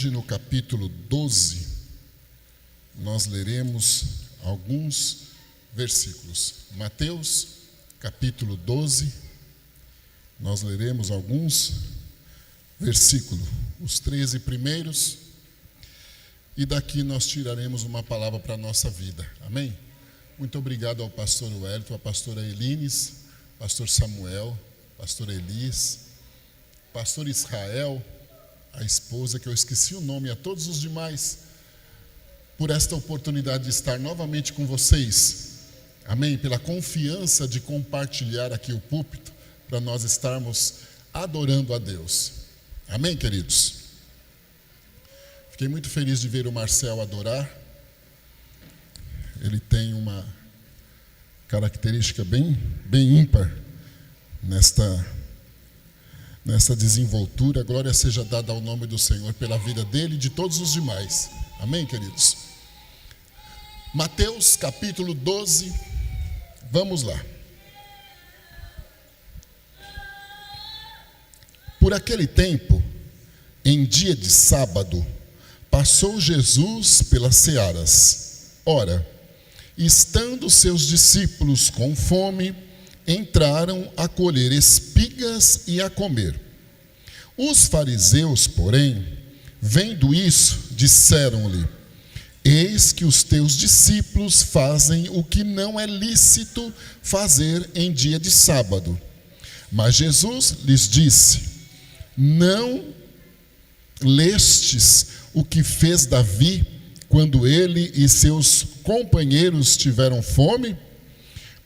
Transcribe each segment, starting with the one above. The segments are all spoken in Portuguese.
Hoje, no capítulo 12, nós leremos alguns versículos. Mateus, capítulo 12, nós leremos alguns versículos, os 13 primeiros, e daqui nós tiraremos uma palavra para a nossa vida. Amém? Muito obrigado ao pastor Wellington, à pastora Elines, pastor Samuel, pastor Elis, pastor Israel, a esposa, que eu esqueci o nome, a todos os demais, por esta oportunidade de estar novamente com vocês. Amém? Pela confiança de compartilhar aqui o púlpito, para nós estarmos adorando a Deus. Amém, queridos? Fiquei muito feliz de ver o Marcel adorar. Ele tem uma característica bem ímpar nessa desenvoltura. Glória seja dada ao nome do Senhor pela vida dele e de todos os demais. Amém, queridos? Mateus capítulo 12, vamos lá. Por aquele tempo, em dia de sábado, passou Jesus pelas searas. Ora, estando seus discípulos com fome, entraram a colher espigas e a comer. Os fariseus, porém, vendo isso, disseram-lhe: eis que os teus discípulos fazem o que não é lícito fazer em dia de sábado. Mas Jesus lhes disse: não lestes o que fez Davi quando ele e seus companheiros tiveram fome?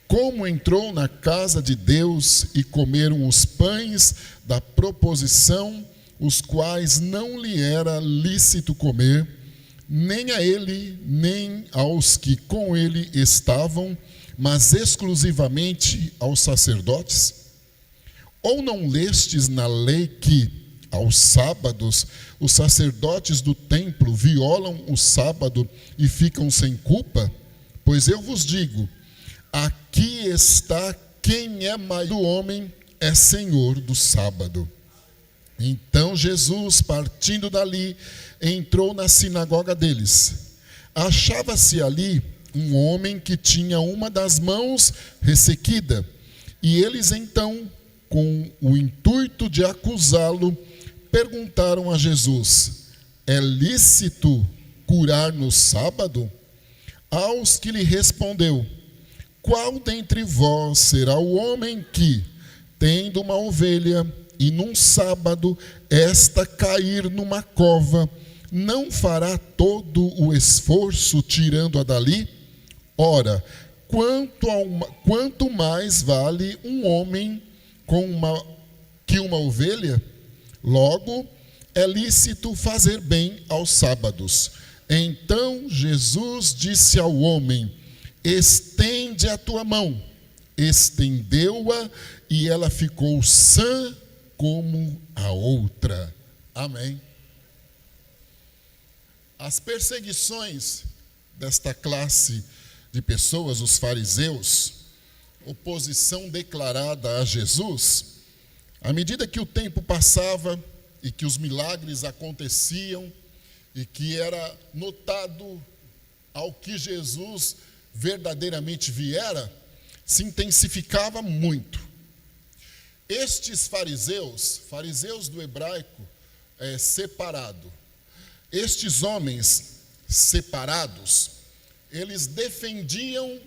Como entrou na casa de Deus e comeram os pães da proposição, os quais não lhe era lícito comer, nem a ele, nem aos que com ele estavam, mas exclusivamente aos sacerdotes? Ou não lestes na lei que, aos sábados, os sacerdotes do templo violam o sábado e ficam sem culpa? Pois eu vos digo, aqui está quem é maior do homem, é Senhor do sábado. Então Jesus, partindo dali, entrou na sinagoga deles. Achava-se ali um homem que tinha uma das mãos ressequida. E eles então, com o intuito de acusá-lo, perguntaram a Jesus: é lícito curar no sábado? Aos que lhe respondeu: qual dentre vós será o homem que, tendo uma ovelha, e num sábado esta cair numa cova, não fará todo o esforço tirando-a dali? Ora, quanto mais vale um homem que uma ovelha? Logo, é lícito fazer bem aos sábados. Então Jesus disse ao homem: estende a tua mão. Estendeu-a e ela ficou sã como a outra. Amém. As perseguições desta classe de pessoas, os fariseus, oposição declarada a Jesus, à medida que o tempo passava e que os milagres aconteciam e que era notado ao que Jesus verdadeiramente viera, se intensificava muito. Estes fariseus do hebraico separado, estes homens separados, eles defendiam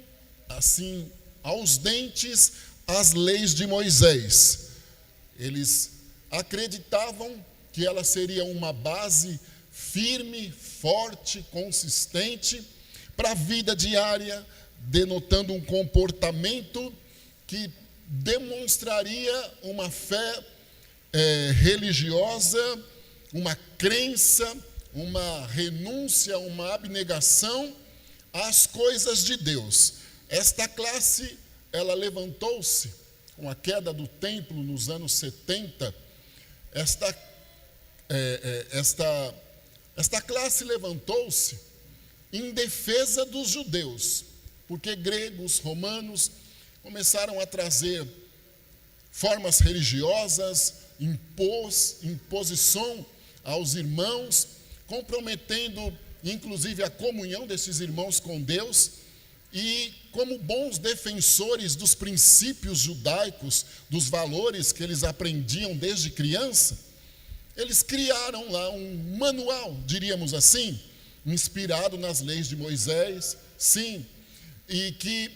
assim aos dentes as leis de Moisés. Eles acreditavam que ela seria uma base firme, forte, consistente para a vida diária, denotando um comportamento que demonstraria uma fé religiosa, uma crença, uma renúncia, uma abnegação às coisas de Deus. Esta classe, ela levantou-se com a queda do templo nos anos 70. Esta classe levantou-se em defesa dos judeus, porque gregos, romanos começaram a trazer formas religiosas, imposição aos irmãos, comprometendo inclusive a comunhão desses irmãos com Deus. E como bons defensores dos princípios judaicos, dos valores que eles aprendiam desde criança, eles criaram lá um manual, diríamos assim, inspirado nas leis de Moisés, sim, e que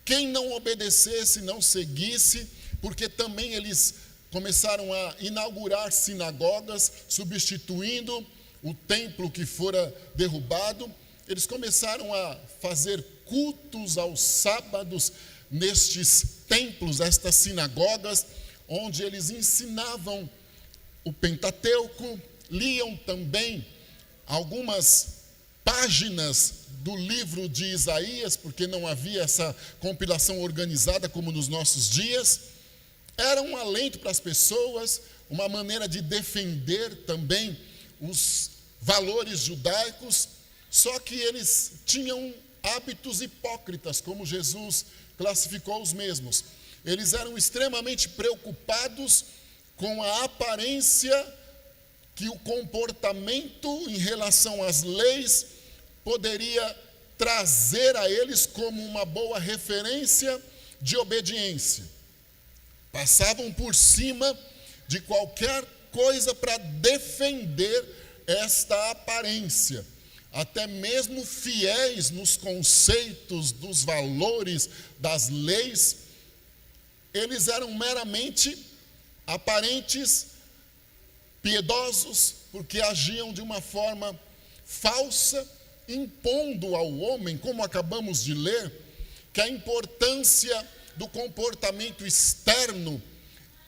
quem não obedecesse, não seguisse, porque também eles começaram a inaugurar sinagogas, substituindo o templo que fora derrubado. Eles começaram a fazer cultos aos sábados nestes templos, estas sinagogas, onde eles ensinavam o Pentateuco, liam também algumas páginas do livro de Isaías, porque não havia essa compilação organizada como nos nossos dias. Era um alento para as pessoas, uma maneira de defender também os valores judaicos, só que eles tinham hábitos hipócritas, como Jesus classificou os mesmos. Eles eram extremamente preocupados com a aparência que o comportamento em relação às leis poderia trazer a eles como uma boa referência de obediência. Passavam por cima de qualquer coisa para defender esta aparência. Até mesmo fiéis nos conceitos dos valores das leis, eles eram meramente aparentes, piedosos, porque agiam de uma forma falsa, impondo ao homem, como acabamos de ler, que a importância do comportamento externo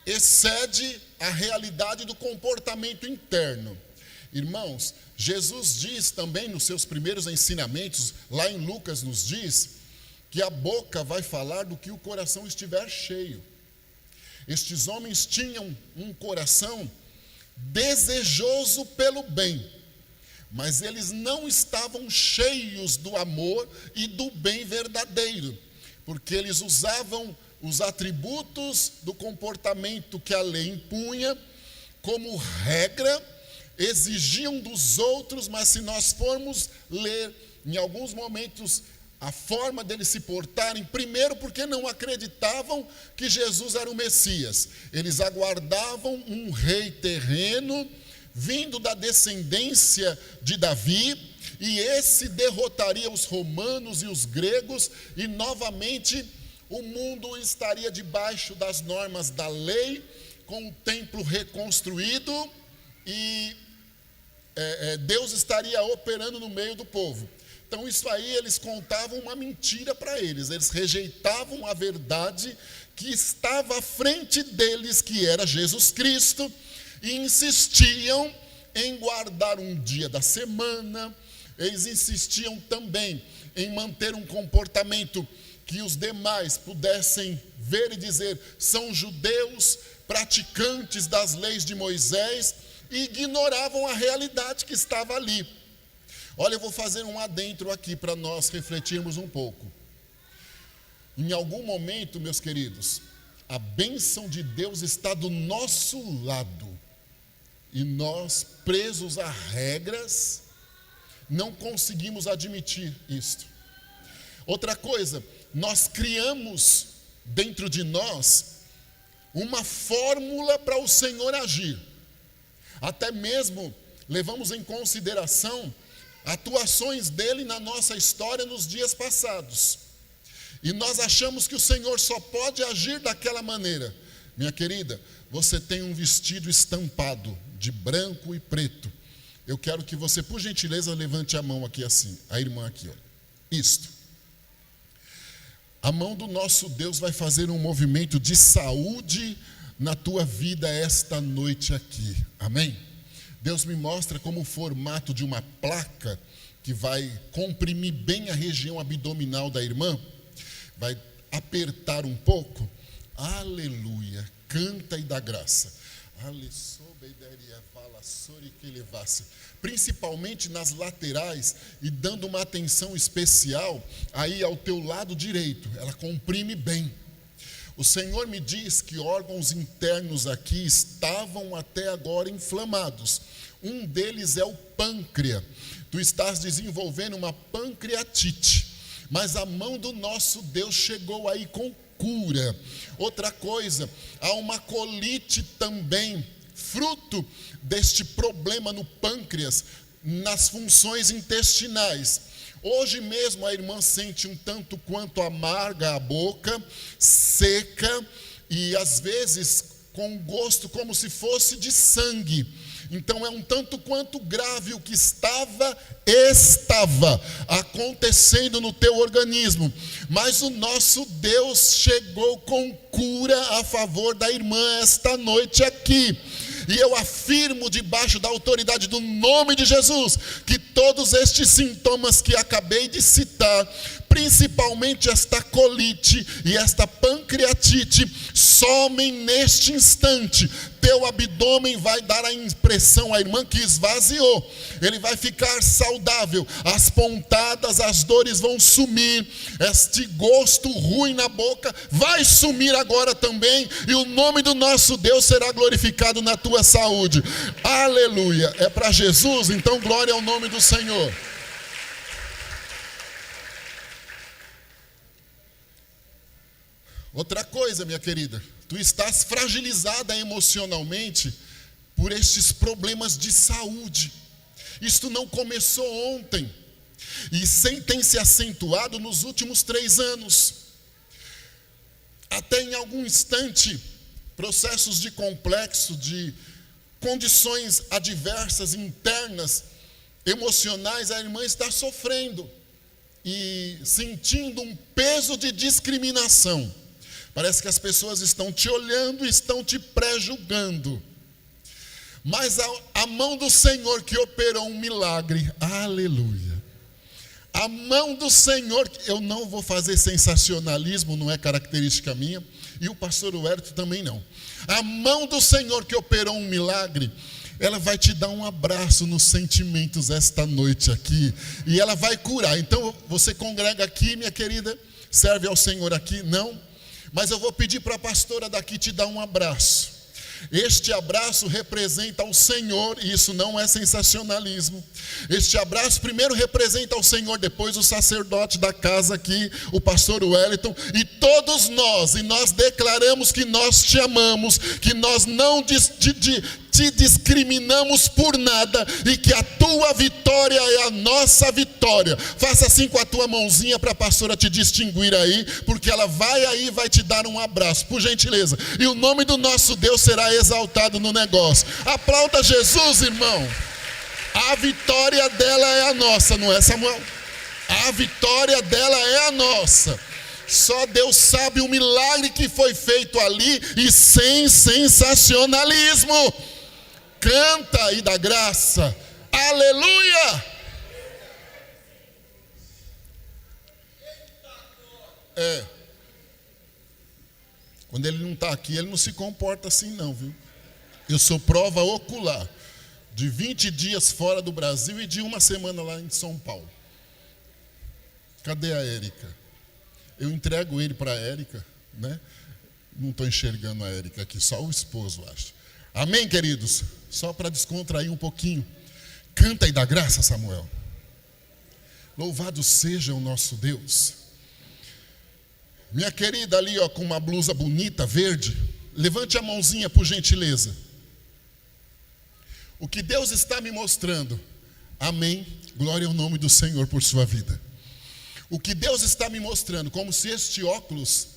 excede a realidade do comportamento interno. Irmãos, Jesus diz também nos seus primeiros ensinamentos, lá em Lucas nos diz, que a boca vai falar do que o coração estiver cheio. Estes homens tinham um coração desejoso pelo bem, mas eles não estavam cheios do amor e do bem verdadeiro, porque eles usavam os atributos do comportamento que a lei impunha como regra, exigiam dos outros, mas se nós formos ler, em alguns momentos, a forma deles se portarem, primeiro porque não acreditavam que Jesus era o Messias. Eles aguardavam um rei terreno, vindo da descendência de Davi, e esse derrotaria os romanos e os gregos, e novamente o mundo estaria debaixo das normas da lei, com o templo reconstruído, e Deus estaria operando no meio do povo. Então isso aí eles contavam uma mentira para eles, eles rejeitavam a verdade que estava à frente deles, que era Jesus Cristo, e insistiam em guardar um dia da semana, eles insistiam também em manter um comportamento que os demais pudessem ver e dizer, são judeus praticantes das leis de Moisés, e ignoravam a realidade que estava ali. Olha, eu vou fazer um adentro aqui para nós refletirmos um pouco. Em algum momento, meus queridos, a bênção de Deus está do nosso lado, e nós, presos a regras, não conseguimos admitir isto. Outra coisa, nós criamos dentro de nós uma fórmula para o Senhor agir. Até mesmo levamos em consideração atuações dele na nossa história nos dias passados. E nós achamos que o Senhor só pode agir daquela maneira. Minha querida, você tem um vestido estampado de branco e preto. Eu quero que você, por gentileza, levante a mão aqui assim, a irmã aqui, ó. Isto. A mão do nosso Deus vai fazer um movimento de saúde na tua vida esta noite aqui, amém? Deus me mostra como o formato de uma placa que vai comprimir bem a região abdominal da irmã, vai apertar um pouco, aleluia, canta e dá graça, principalmente nas laterais, e dando uma atenção especial aí ao teu lado direito, ela comprime bem. O Senhor me diz que órgãos internos aqui estavam até agora inflamados. Um deles é o pâncreas. Tu estás desenvolvendo uma pancreatite, mas a mão do nosso Deus chegou aí com cura. Outra coisa, há uma colite também, fruto deste problema no pâncreas, nas funções intestinais. Hoje mesmo a irmã sente um tanto quanto amarga a boca, seca e às vezes com gosto como se fosse de sangue. Então é um tanto quanto grave o que estava acontecendo no teu organismo. Mas o nosso Deus chegou com cura a favor da irmã esta noite aqui. E eu afirmo debaixo da autoridade do nome de Jesus, que todos estes sintomas que acabei de citar, principalmente esta colite e esta pancreatite, somem neste instante. Teu abdômen vai dar a impressão à irmã que esvaziou. Ele vai ficar saudável. As pontadas, as dores vão sumir. Este gosto ruim na boca vai sumir agora também. E o nome do nosso Deus será glorificado na tua saúde. Aleluia. É para Jesus? Então glória ao nome do Senhor. Outra coisa, minha querida, tu estás fragilizada emocionalmente por estes problemas de saúde. Isto não começou ontem e tem se acentuado nos últimos 3 anos. Até em algum instante, processos de complexo, de condições adversas, internas, emocionais, a irmã está sofrendo e sentindo um peso de discriminação. Parece que as pessoas estão te olhando e estão te pré-julgando. Mas a mão do Senhor que operou um milagre, aleluia. A mão do Senhor, eu não vou fazer sensacionalismo, não é característica minha, e o pastor Huerto também não. A mão do Senhor que operou um milagre, ela vai te dar um abraço nos sentimentos esta noite aqui, e ela vai curar. Então você congrega aqui, minha querida, serve ao Senhor aqui, não? Mas eu vou pedir para a pastora daqui te dar um abraço. Este abraço representa ao Senhor, e isso não é sensacionalismo. Este abraço primeiro representa ao Senhor, depois o sacerdote da casa aqui, o pastor Wellington, e todos nós, e nós declaramos que nós te amamos, que nós não te discriminamos por nada, e que a tua vitória é a nossa vitória. Faça assim com a tua mãozinha para a pastora te distinguir aí, porque ela vai aí e vai te dar um abraço, por gentileza. E o nome do nosso Deus será exaltado no negócio. Aplauda Jesus, irmão. A vitória dela é a nossa, não é, Samuel? A vitória dela é a nossa. Só Deus sabe o milagre que foi feito ali, e sem sensacionalismo. Canta e dá graça. Aleluia. Quando ele não está aqui, ele não se comporta assim não, viu? Eu sou prova ocular de 20 dias fora do Brasil e de 1 semana lá em São Paulo. Cadê a Érica? Eu entrego ele para a Érica, né? Não estou enxergando a Érica aqui, só o esposo, acho. Amém, queridos? Só para descontrair um pouquinho. Canta e dá graça, Samuel. Louvado seja o nosso Deus. Minha querida ali, ó, com uma blusa bonita, verde, levante a mãozinha por gentileza. O que Deus está me mostrando, amém, glória ao nome do Senhor por sua vida. O que Deus está me mostrando, como se este óculos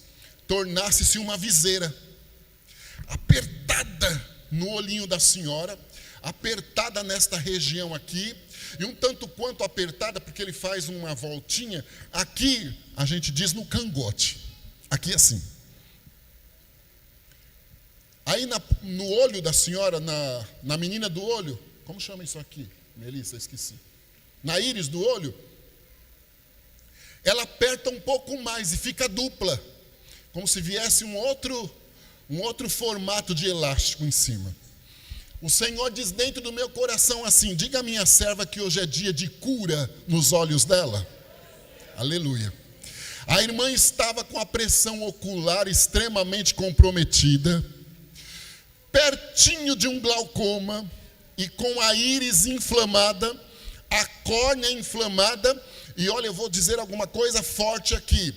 tornasse-se uma viseira, apertada no olhinho da senhora, apertada nesta região aqui, e um tanto quanto apertada, porque ele faz uma voltinha, aqui a gente diz no cangote, aqui assim. Aí no olho da senhora, na menina do olho, como chama isso aqui? Melissa, esqueci. Na íris do olho, ela aperta um pouco mais e fica dupla, como se viesse um outro formato de elástico em cima. O Senhor diz dentro do meu coração assim: diga à minha serva que hoje é dia de cura nos olhos dela. Aleluia. A irmã estava com a pressão ocular extremamente comprometida, pertinho de um glaucoma, e com a íris inflamada, a córnea inflamada, e olha, eu vou dizer alguma coisa forte aqui,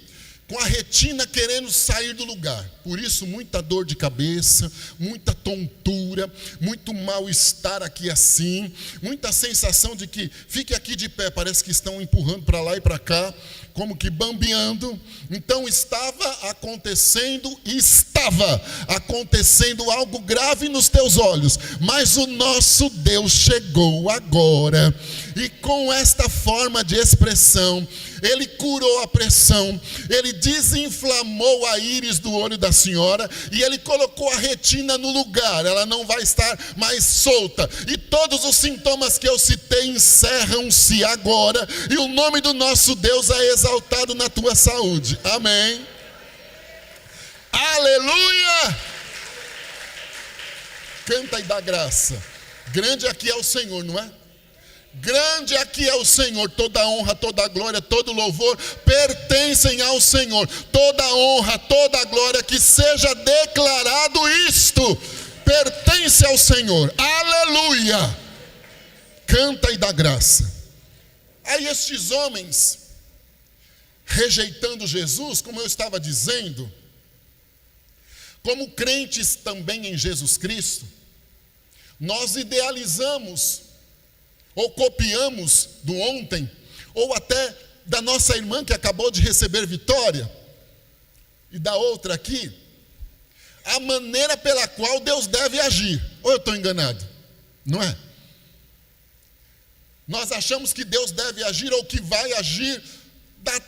com a retina querendo sair do lugar. Por isso, muita dor de cabeça, muita tontura, muito mal-estar aqui assim, muita sensação de que fique aqui de pé, parece que estão empurrando para lá e para cá, como que bambeando. Então estava acontecendo algo grave nos teus olhos, mas o nosso Deus chegou agora, e com esta forma de expressão, Ele curou a pressão, Ele desinflamou a íris do olho da senhora, e Ele colocou a retina no lugar, ela não vai estar mais solta, e todos os sintomas que eu citei encerram-se agora, e o nome do nosso Deus é exaltado na tua saúde, amém, aleluia, canta e dá graça, grande aqui é o Senhor, não é? Grande aqui é o Senhor, toda honra, toda glória, todo louvor pertencem ao Senhor, toda honra, toda glória, que seja declarado isto, pertence ao Senhor, aleluia, canta e dá graça. Aí estes homens, rejeitando Jesus, como eu estava dizendo, como crentes também em Jesus Cristo, nós idealizamos, ou copiamos do ontem, ou até da nossa irmã que acabou de receber vitória, e da outra aqui, a maneira pela qual Deus deve agir. Ou eu estou enganado? Não é? Nós achamos que Deus deve agir, ou que vai agir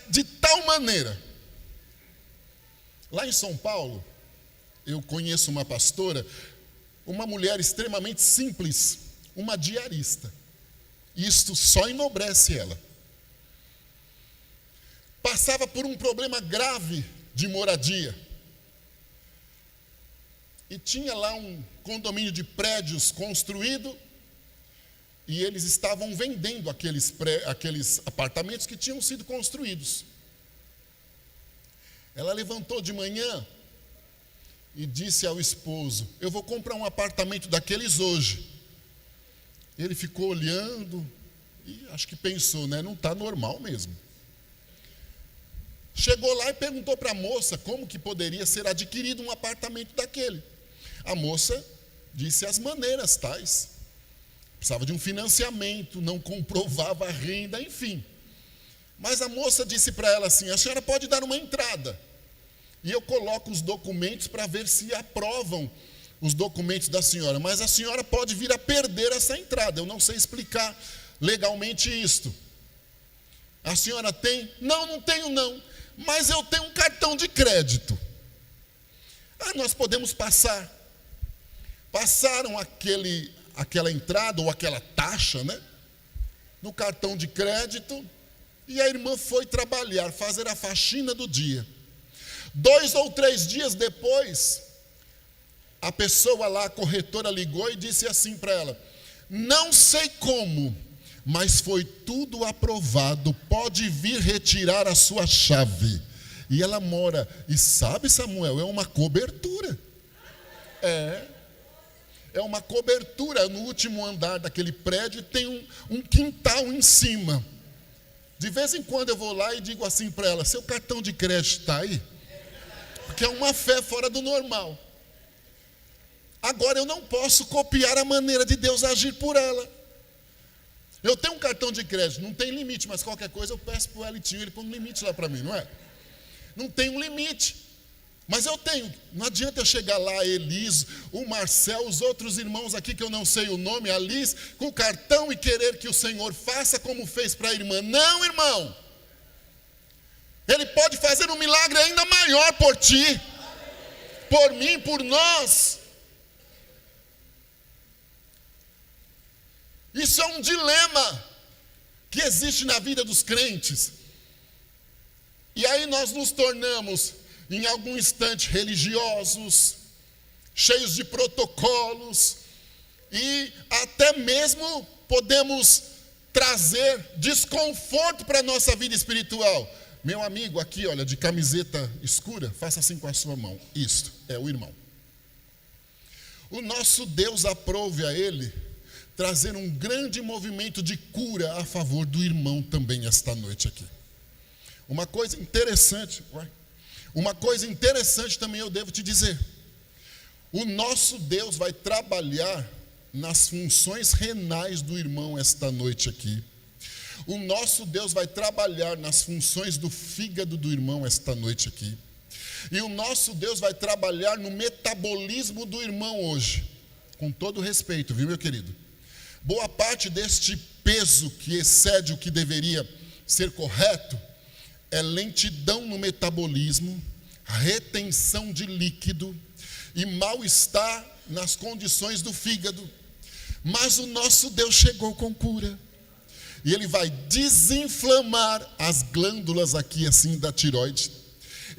de tal maneira. Lá em São Paulo, eu conheço uma pastora, uma mulher extremamente simples, uma diarista. Isto só enobrece ela. Passava por um problema grave de moradia. E tinha lá um condomínio de prédios construído, e eles estavam vendendo aqueles apartamentos que tinham sido construídos. Ela levantou de manhã e disse ao esposo: eu vou comprar um apartamento daqueles hoje. Ele ficou olhando e acho que pensou, né? Não está normal mesmo. Chegou lá e perguntou para a moça como que poderia ser adquirido um apartamento daquele. A moça disse as maneiras tais. Precisava de um financiamento, não comprovava a renda, enfim. Mas a moça disse para ela assim: a senhora pode dar uma entrada, e eu coloco os documentos para ver se aprovam os documentos da senhora, mas a senhora pode vir a perder essa entrada, eu não sei explicar legalmente isto. A senhora tem? Não, não tenho não, mas eu tenho um cartão de crédito. Nós podemos passar. Passaram aquela entrada ou aquela taxa, né, no cartão de crédito, e a irmã foi trabalhar, fazer a faxina do dia. 2 ou 3 dias depois, a pessoa lá, a corretora, ligou e disse assim para ela: não sei como, mas foi tudo aprovado, pode vir retirar a sua chave. E ela mora, e sabe, Samuel, é uma cobertura. É uma cobertura, no último andar daquele prédio tem um quintal em cima. De vez em quando eu vou lá e digo assim para ela: seu cartão de crédito está aí? Porque é uma fé fora do normal. Agora eu não posso copiar a maneira de Deus agir por ela. Eu tenho um cartão de crédito, não tem limite, mas qualquer coisa eu peço para o Elitinho, ele põe um limite lá para mim, não é? Não tem um limite, mas eu tenho. Não adianta eu chegar lá, a Elis, o Marcel, os outros irmãos aqui que eu não sei o nome, a Liz, com o cartão, e querer que o Senhor faça como fez para a irmã. Não, irmão. Ele pode fazer um milagre ainda maior por ti, por mim, por nós. Isso é um dilema que existe na vida dos crentes. E aí nós nos tornamos, em algum instante, religiosos, cheios de protocolos, e até mesmo podemos trazer desconforto para a nossa vida espiritual. Meu amigo aqui, olha, de camiseta escura, faça assim com a sua mão. Isto é o irmão. O nosso Deus aprove a ele trazer um grande movimento de cura a favor do irmão também esta noite aqui. Uma coisa interessante também eu devo te dizer. O nosso Deus vai trabalhar nas funções renais do irmão esta noite aqui. O nosso Deus vai trabalhar nas funções do fígado do irmão esta noite aqui. E o nosso Deus vai trabalhar no metabolismo do irmão hoje. Com todo respeito, viu, meu querido? Boa parte deste peso que excede o que deveria ser correto é lentidão no metabolismo, retenção de líquido e mal-estar nas condições do fígado. Mas o nosso Deus chegou com cura. E Ele vai desinflamar as glândulas aqui assim da tireoide.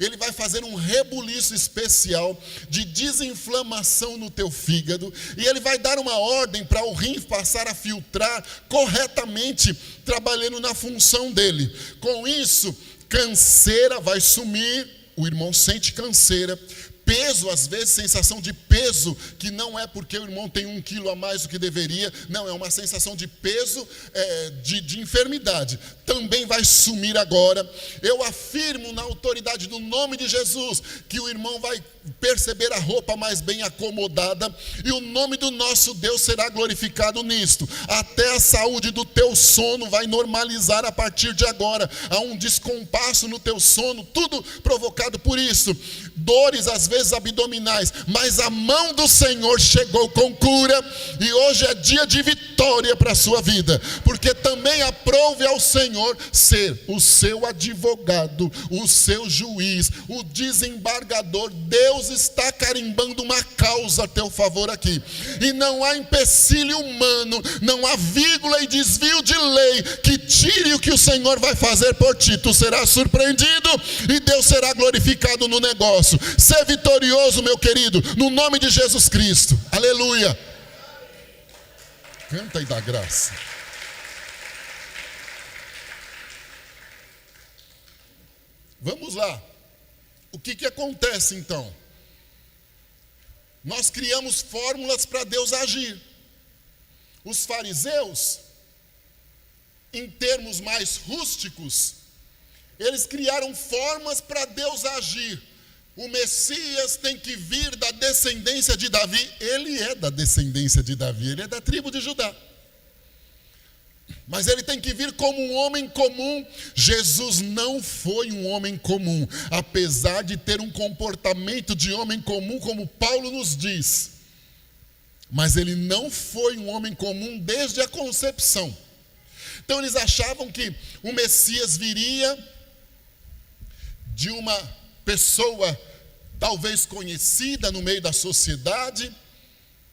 Ele vai fazer um rebuliço especial de desinflamação no teu fígado. E Ele vai dar uma ordem para o rim passar a filtrar corretamente, trabalhando na função dele. Com isso, canseira vai sumir. O irmão sente canseira. Peso, às vezes, sensação de peso, que não é porque o irmão tem 1 quilo a mais do que deveria, não, é uma sensação de peso, de enfermidade, também vai sumir agora. Eu afirmo na autoridade do nome de Jesus, que o irmão vai perceber a roupa mais bem acomodada, e o nome do nosso Deus será glorificado nisto. Até a saúde do teu sono vai normalizar a partir de agora. Há um descompasso no teu sono, tudo provocado por isso. Dores às vezes abdominais, mas a mão do Senhor chegou com cura, e hoje é dia de vitória para a sua vida, porque também aprove ao Senhor ser o seu advogado, o seu juiz, o desembargador. Deus está carimbando uma causa a teu favor aqui, e não há empecilho humano, não há vírgula e desvio de lei que tire o que o Senhor vai fazer por ti. Tu serás surpreendido e Deus será glorificado no negócio. Ser vitorioso, meu querido, no nome de Jesus Cristo. Aleluia. Canta e dá graça. Vamos lá. O que acontece então? Nós criamos fórmulas para Deus agir. Os fariseus, em termos mais rústicos, eles criaram formas para Deus agir. O Messias tem que vir da descendência de Davi. Ele é da descendência de Davi, ele é da tribo de Judá. Mas ele tem que vir como um homem comum. Jesus não foi um homem comum, apesar de ter um comportamento de homem comum, como Paulo nos diz. Mas ele não foi um homem comum desde a concepção. Então eles achavam que o Messias viria de uma pessoa talvez conhecida no meio da sociedade.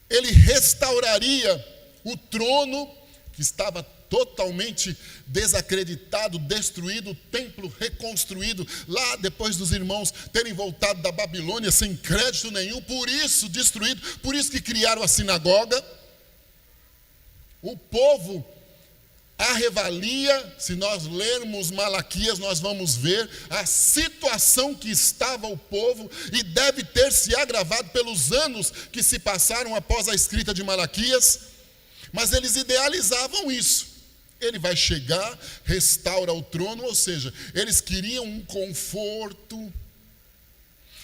Ele restauraria o trono que estava totalmente desacreditado, destruído, o templo reconstruído lá depois dos irmãos terem voltado da Babilônia sem crédito nenhum, por isso destruído, por isso que criaram a sinagoga. O povo, a revalia, se nós lermos Malaquias, nós vamos ver a situação que estava o povo, e deve ter se agravado pelos anos que se passaram após a escrita de Malaquias, mas eles idealizavam isso. Ele vai chegar, restaura o trono, ou seja, eles queriam um conforto,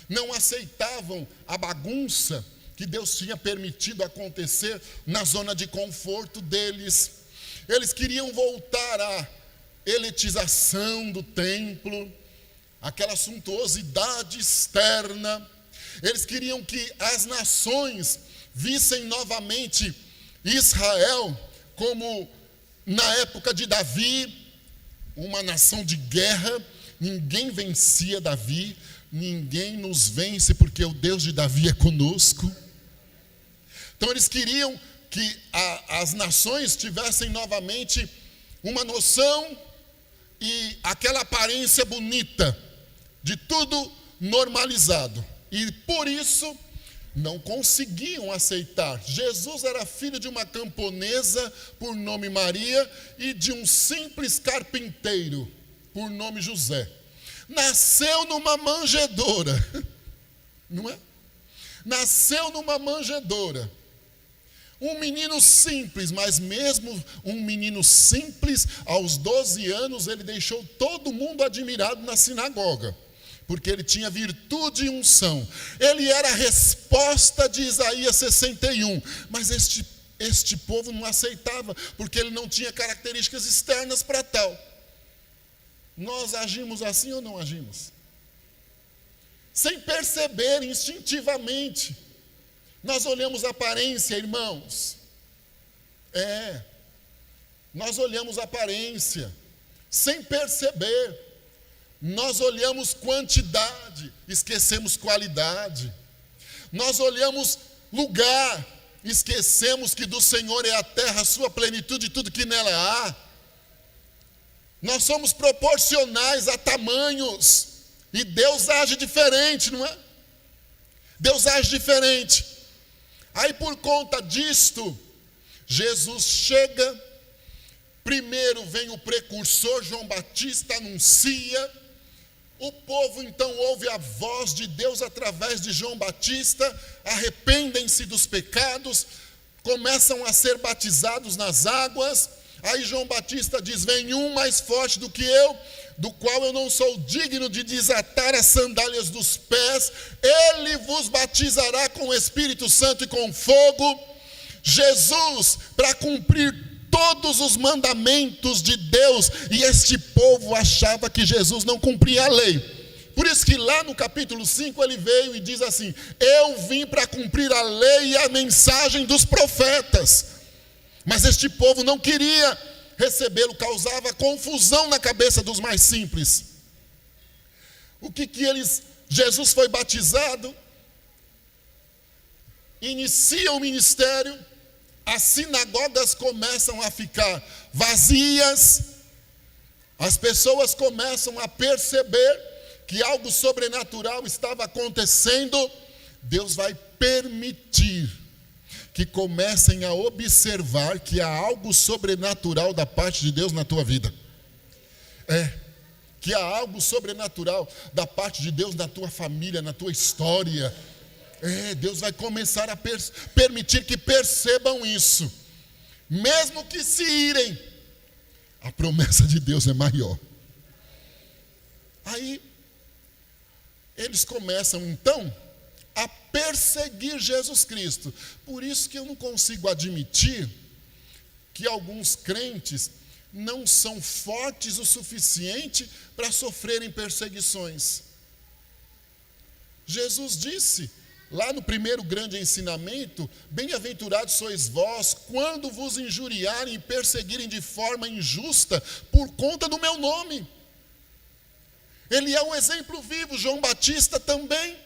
não aceitavam a bagunça que Deus tinha permitido acontecer na zona de conforto deles. Eles queriam voltar à elitização do templo, aquela suntuosidade externa. Eles queriam que as nações vissem novamente Israel como na época de Davi, uma nação de guerra. Ninguém vencia Davi, ninguém nos vence, porque o Deus de Davi é conosco. Então eles queriam que as nações tivessem novamente uma noção e aquela aparência bonita, de tudo normalizado. E por isso não conseguiam aceitar. Jesus era filho de uma camponesa por nome Maria e de um simples carpinteiro por nome José. Nasceu numa manjedoura, não é? Nasceu numa manjedoura. Um menino simples, mas mesmo um menino simples, aos 12 anos, ele deixou todo mundo admirado na sinagoga, porque ele tinha virtude e unção. Ele era a resposta de Isaías 61, mas este povo não aceitava, porque ele não tinha características externas para tal. Nós agimos assim ou não agimos? Sem perceber, instintivamente. Nós olhamos a aparência, irmãos. Nós olhamos a aparência, sem perceber. Nós olhamos quantidade, esquecemos qualidade. Nós olhamos lugar, esquecemos que do Senhor é a terra, a sua plenitude e tudo que nela há. Nós somos proporcionais a tamanhos, e Deus age diferente, não é? Deus age diferente. Aí por conta disto, Jesus chega, primeiro vem o precursor, João Batista anuncia, o povo então ouve a voz de Deus através de João Batista, arrependem-se dos pecados, começam a ser batizados nas águas. Aí João Batista diz: vem um mais forte do que eu, do qual eu não sou digno de desatar as sandálias dos pés. Ele vos batizará com o Espírito Santo e com fogo. Jesus, para cumprir todos os mandamentos de Deus, e este povo achava que Jesus não cumpria a lei. Por isso que lá no capítulo 5 ele veio e diz assim: eu vim para cumprir a lei e a mensagem dos profetas. Mas este povo não queria recebê-lo, causava confusão na cabeça dos mais simples. Jesus foi batizado, inicia o ministério, as sinagogas começam a ficar vazias, as pessoas começam a perceber que algo sobrenatural estava acontecendo. Deus vai permitir que comecem a observar que há algo sobrenatural da parte de Deus na tua vida. Que há algo sobrenatural da parte de Deus na tua família, na tua história. Deus vai começar a permitir que percebam isso. Mesmo que se irem, a promessa de Deus é maior. Aí, eles começam então a perseguir Jesus Cristo. Por isso que eu não consigo admitir que alguns crentes não são fortes o suficiente para sofrerem perseguições. Jesus disse, lá no primeiro grande ensinamento: bem-aventurados sois vós, quando vos injuriarem e perseguirem de forma injusta, por conta do meu nome. Ele é um exemplo vivo. João Batista também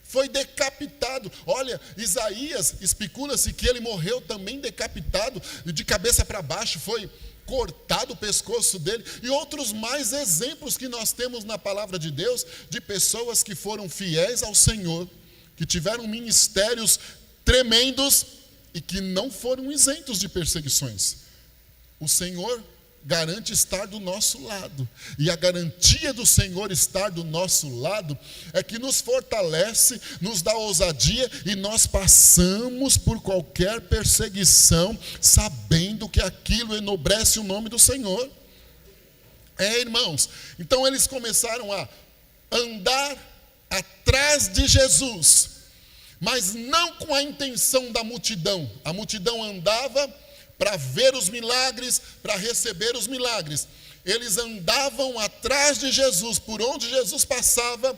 foi decapitado. Olha, Isaías, especula-se que ele morreu também decapitado, de cabeça para baixo, foi cortado o pescoço dele, e outros mais exemplos que nós temos na palavra de Deus, de pessoas que foram fiéis ao Senhor, que tiveram ministérios tremendos, e que não foram isentos de perseguições. O Senhor garante estar do nosso lado, e a garantia do Senhor estar do nosso lado é que nos fortalece, nos dá ousadia, e nós passamos por qualquer perseguição sabendo que aquilo enobrece o nome do Senhor. Irmãos, então eles começaram a andar atrás de Jesus, mas não com a intenção da multidão. A multidão andava para ver os milagres, para receber os milagres. Eles andavam atrás de Jesus, por onde Jesus passava,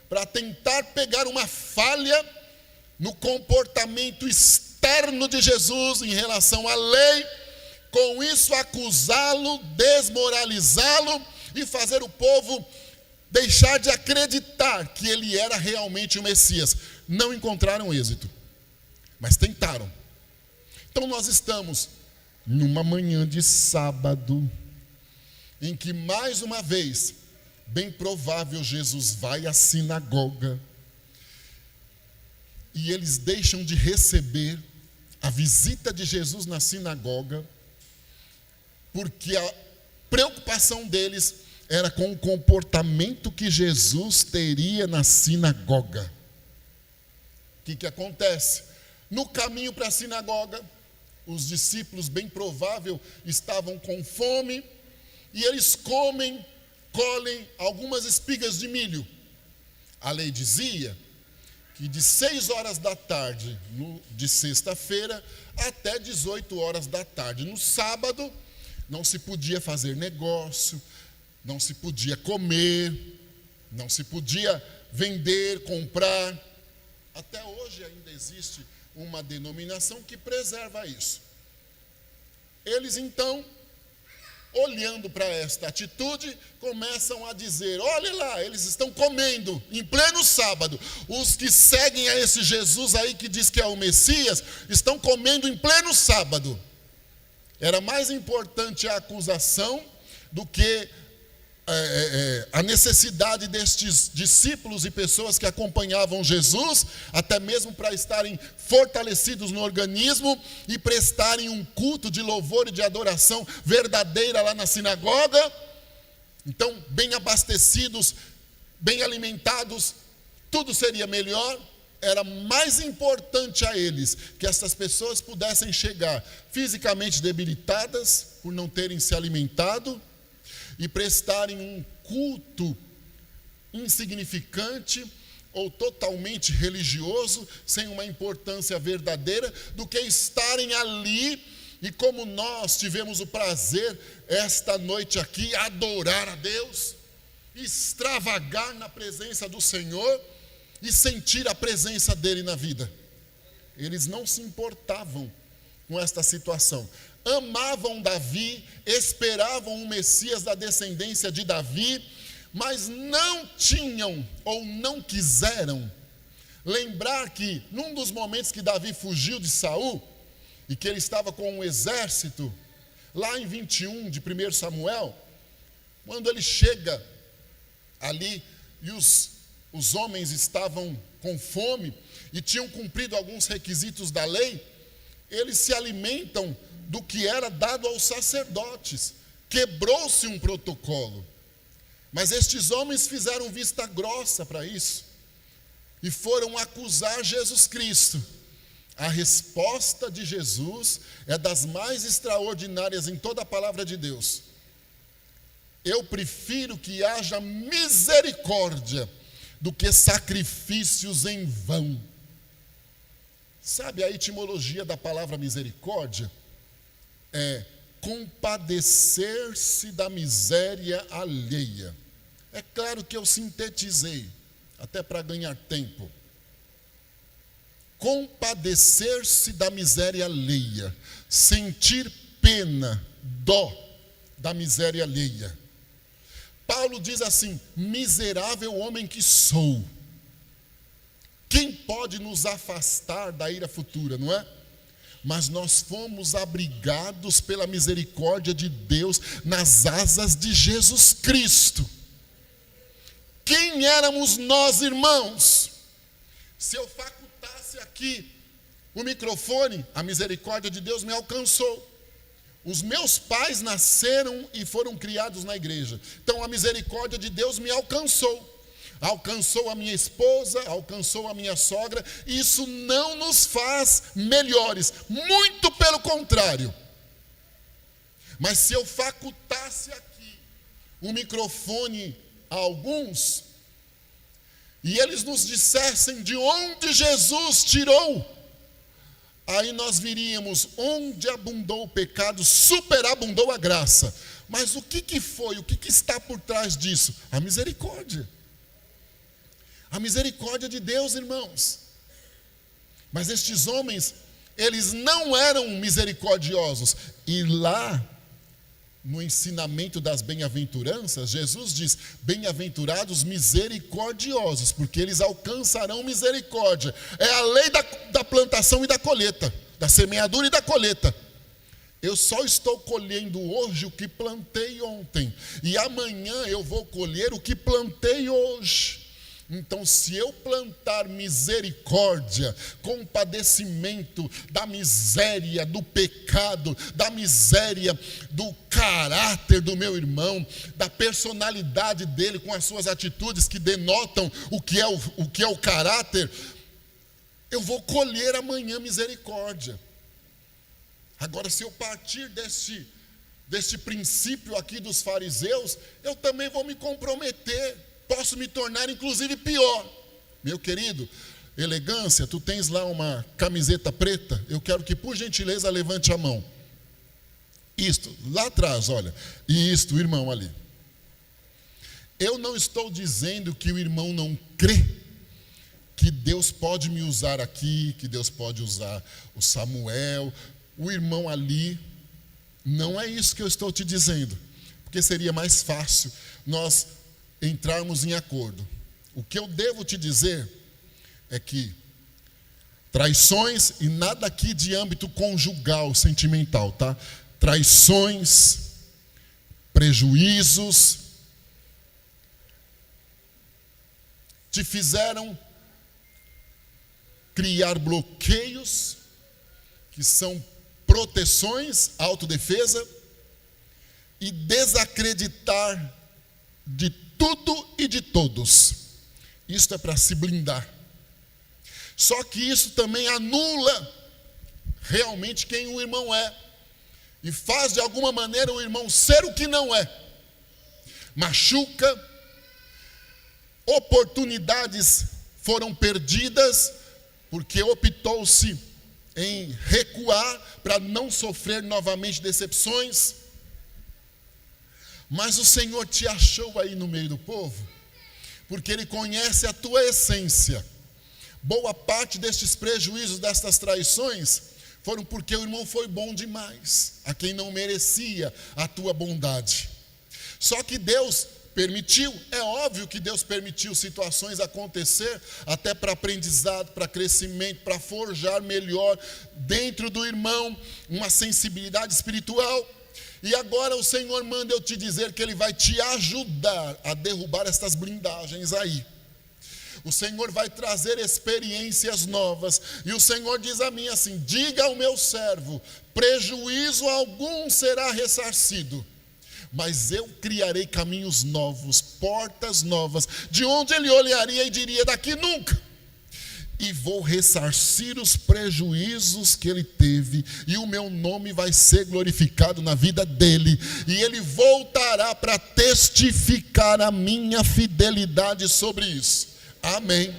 para tentar pegar uma falha no comportamento externo de Jesus em relação à lei, com isso acusá-lo, desmoralizá-lo e fazer o povo deixar de acreditar que ele era realmente o Messias. Não encontraram êxito, mas tentaram. Então nós estamos numa manhã de sábado, em que mais uma vez, bem provável, Jesus vai à sinagoga, e eles deixam de receber a visita de Jesus na sinagoga, porque a preocupação deles era com o comportamento que Jesus teria na sinagoga. O que acontece? No caminho para a sinagoga, os discípulos, bem provável, estavam com fome, e eles colhem algumas espigas de milho. A lei dizia que de 6 horas da tarde, de sexta-feira, até 18 horas da tarde, no sábado, não se podia fazer negócio, não se podia comer, não se podia vender, comprar. Até hoje ainda existe uma denominação que preserva isso. Eles então, olhando para esta atitude, começam a dizer: olha lá, eles estão comendo em pleno sábado. Os que seguem a esse Jesus aí que diz que é o Messias, estão comendo em pleno sábado. Era mais importante a acusação do que a necessidade destes discípulos e pessoas que acompanhavam Jesus, até mesmo para estarem fortalecidos no organismo e prestarem um culto de louvor e de adoração verdadeira lá na sinagoga. Então, bem abastecidos, bem alimentados, tudo seria melhor. Era mais importante a eles que essas pessoas pudessem chegar fisicamente debilitadas por não terem se alimentado e prestarem um culto insignificante ou totalmente religioso, sem uma importância verdadeira, do que estarem ali e, como nós tivemos o prazer esta noite aqui, adorar a Deus, extravagar na presença do Senhor e sentir a presença dele na vida. Eles não se importavam com esta situação. Amavam Davi, esperavam o Messias da descendência de Davi, mas não tinham ou não quiseram lembrar que num dos momentos que Davi fugiu de Saul e que ele estava com um exército, lá em 21 de 1 Samuel, quando ele chega ali e os homens estavam com fome e tinham cumprido alguns requisitos da lei, eles se alimentam do que era dado aos sacerdotes. Quebrou-se um protocolo. Mas estes homens fizeram vista grossa para isso e foram acusar Jesus Cristo. A resposta de Jesus é das mais extraordinárias em toda a palavra de Deus. Eu prefiro que haja misericórdia do que sacrifícios em vão. Sabe a etimologia da palavra misericórdia? É compadecer-se da miséria alheia. É claro que eu sintetizei, até para ganhar tempo. Compadecer-se da miséria alheia, sentir pena, dó da miséria alheia. Paulo diz assim: miserável homem que sou. Quem pode nos afastar da ira futura, não é? Mas nós fomos abrigados pela misericórdia de Deus nas asas de Jesus Cristo. Quem éramos nós, irmãos? Se eu facultasse aqui o microfone, a misericórdia de Deus me alcançou. Os meus pais nasceram e foram criados na igreja. Então a misericórdia de Deus me alcançou. Alcançou a minha esposa, alcançou a minha sogra. Isso não nos faz melhores, muito pelo contrário. Mas se eu facultasse aqui o microfone a alguns, e eles nos dissessem de onde Jesus tirou, aí nós viríamos: onde abundou o pecado, superabundou a graça. Mas o que foi, o que está por trás disso? A misericórdia. A misericórdia de Deus, irmãos. Mas estes homens, eles não eram misericordiosos. E lá, no ensinamento das bem-aventuranças, Jesus diz: bem-aventurados misericordiosos, porque eles alcançarão misericórdia. É a lei da plantação e da colheita, da semeadura e da colheita. Eu só estou colhendo hoje o que plantei ontem, e amanhã eu vou colher o que plantei hoje. Então, se eu plantar misericórdia, compadecimento da miséria, do pecado, da miséria do caráter do meu irmão, da personalidade dele com as suas atitudes que denotam o que é o caráter, eu vou colher amanhã misericórdia. Agora, se eu partir deste princípio aqui dos fariseus, eu também vou me comprometer, posso me tornar inclusive pior. Meu querido, elegância, tu tens lá uma camiseta preta, eu quero que por gentileza levante a mão. Isto, lá atrás, olha, e isto, o irmão ali. Eu não estou dizendo que o irmão não crê que Deus pode me usar aqui, que Deus pode usar o Samuel, o irmão ali. Não é isso que eu estou te dizendo, porque seria mais fácil nós entrarmos em acordo. O que eu devo te dizer é que traições, e nada aqui de âmbito conjugal, sentimental, tá? Traições, prejuízos, te fizeram criar bloqueios, que são proteções, autodefesa, e desacreditar de tudo e de todos. Isto é para se blindar. Só que isso também anula realmente quem o irmão é, e faz de alguma maneira o irmão ser o que não é. Machuca, oportunidades foram perdidas, porque optou-se em recuar para não sofrer novamente decepções. Mas o Senhor te achou aí no meio do povo, porque Ele conhece a tua essência. Boa parte destes prejuízos, destas traições, foram porque o irmão foi bom demais, a quem não merecia a tua bondade. Só que Deus permitiu, é óbvio que Deus permitiu situações acontecer, até para aprendizado, para crescimento, para forjar melhor dentro do irmão uma sensibilidade espiritual. E agora o Senhor manda eu te dizer que Ele vai te ajudar a derrubar estas blindagens aí. O Senhor vai trazer experiências novas. E o Senhor diz a mim assim: diga ao meu servo, prejuízo algum será ressarcido, mas eu criarei caminhos novos, portas novas, de onde ele olharia e diria: daqui nunca. E vou ressarcir os prejuízos que ele teve, e o meu nome vai ser glorificado na vida dele, e ele voltará para testificar a minha fidelidade sobre isso. Amém.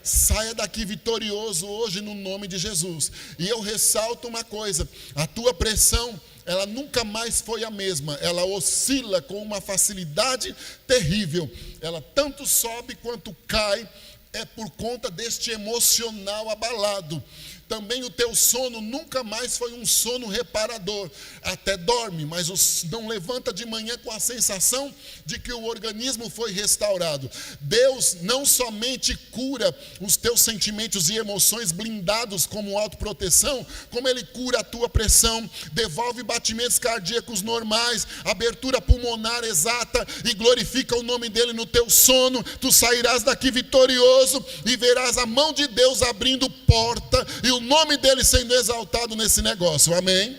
Saia daqui vitorioso hoje no nome de Jesus. E eu ressalto uma coisa: a tua pressão, ela nunca mais foi a mesma. Ela oscila com uma facilidade terrível. Ela tanto sobe quanto cai. É por conta deste emocional abalado. Também o teu sono nunca mais foi um sono reparador. Até dorme, mas não levanta de manhã com a sensação de que o organismo foi restaurado. Deus não somente cura os teus sentimentos e emoções blindados como autoproteção, como Ele cura a tua pressão, devolve batimentos cardíacos normais, abertura pulmonar exata, e glorifica o nome dEle no teu sono. Tu sairás daqui vitorioso e verás a mão de Deus abrindo porta e o nome dEle sendo exaltado nesse negócio. Amém?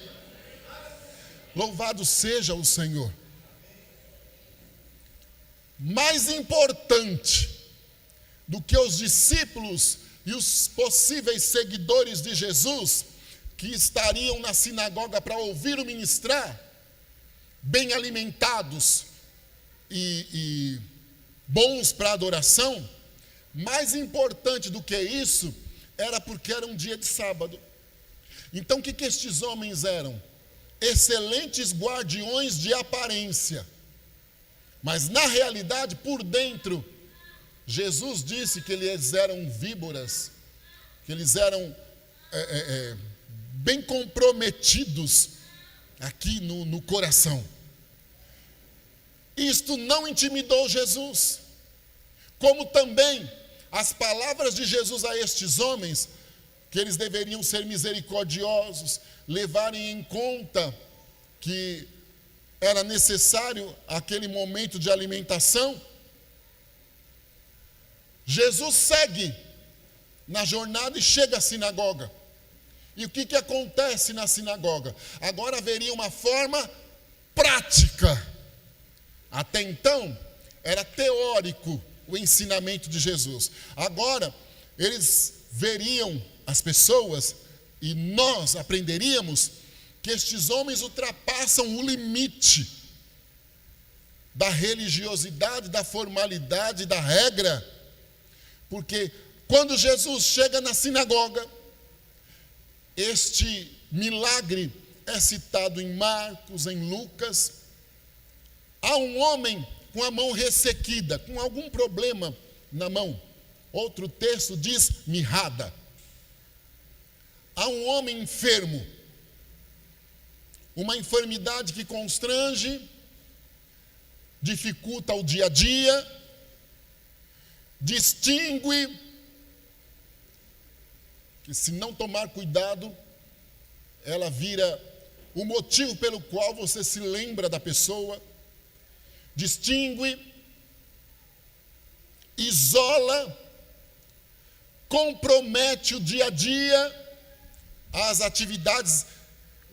Louvado seja o Senhor. Mais importante do que os discípulos e os possíveis seguidores de Jesus, que estariam na sinagoga para ouvir o ministrar, bem alimentados e bons para adoração, mais importante do que isso, era porque era um dia de sábado. Então o que estes homens eram? Excelentes guardiões de aparência, mas na realidade, por dentro, Jesus disse que eles eram víboras, que eles eram bem comprometidos aqui no coração. Isto não intimidou Jesus, como também as palavras de Jesus a estes homens, que eles deveriam ser misericordiosos, levarem em conta que era necessário aquele momento de alimentação. Jesus segue na jornada e chega à sinagoga. E o que acontece na sinagoga? Agora haveria uma forma prática. Até então, era teórico o ensinamento de Jesus. Agora, eles veriam as pessoas, e nós aprenderíamos que estes homens ultrapassam o limite da religiosidade, da formalidade, da regra, porque quando Jesus chega na sinagoga, este milagre é citado em Marcos, em Lucas. Há um homem com a mão ressequida, com algum problema na mão. Outro texto diz mirrada. Há um homem enfermo, uma enfermidade que constrange, dificulta o dia a dia, distingue, que se não tomar cuidado, ela vira o motivo pelo qual você se lembra da pessoa, distingue, isola, compromete o dia a dia, as atividades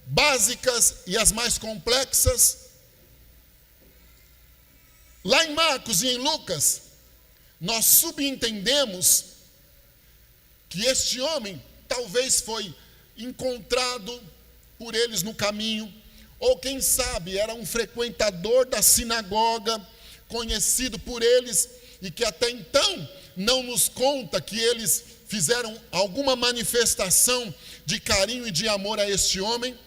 básicas e as mais complexas. Lá em Marcos e em Lucas, nós subentendemos que este homem talvez foi encontrado por eles no caminho, ou quem sabe era um frequentador da sinagoga, conhecido por eles, e que até então não nos conta que eles fizeram alguma manifestação de carinho e de amor a este homem,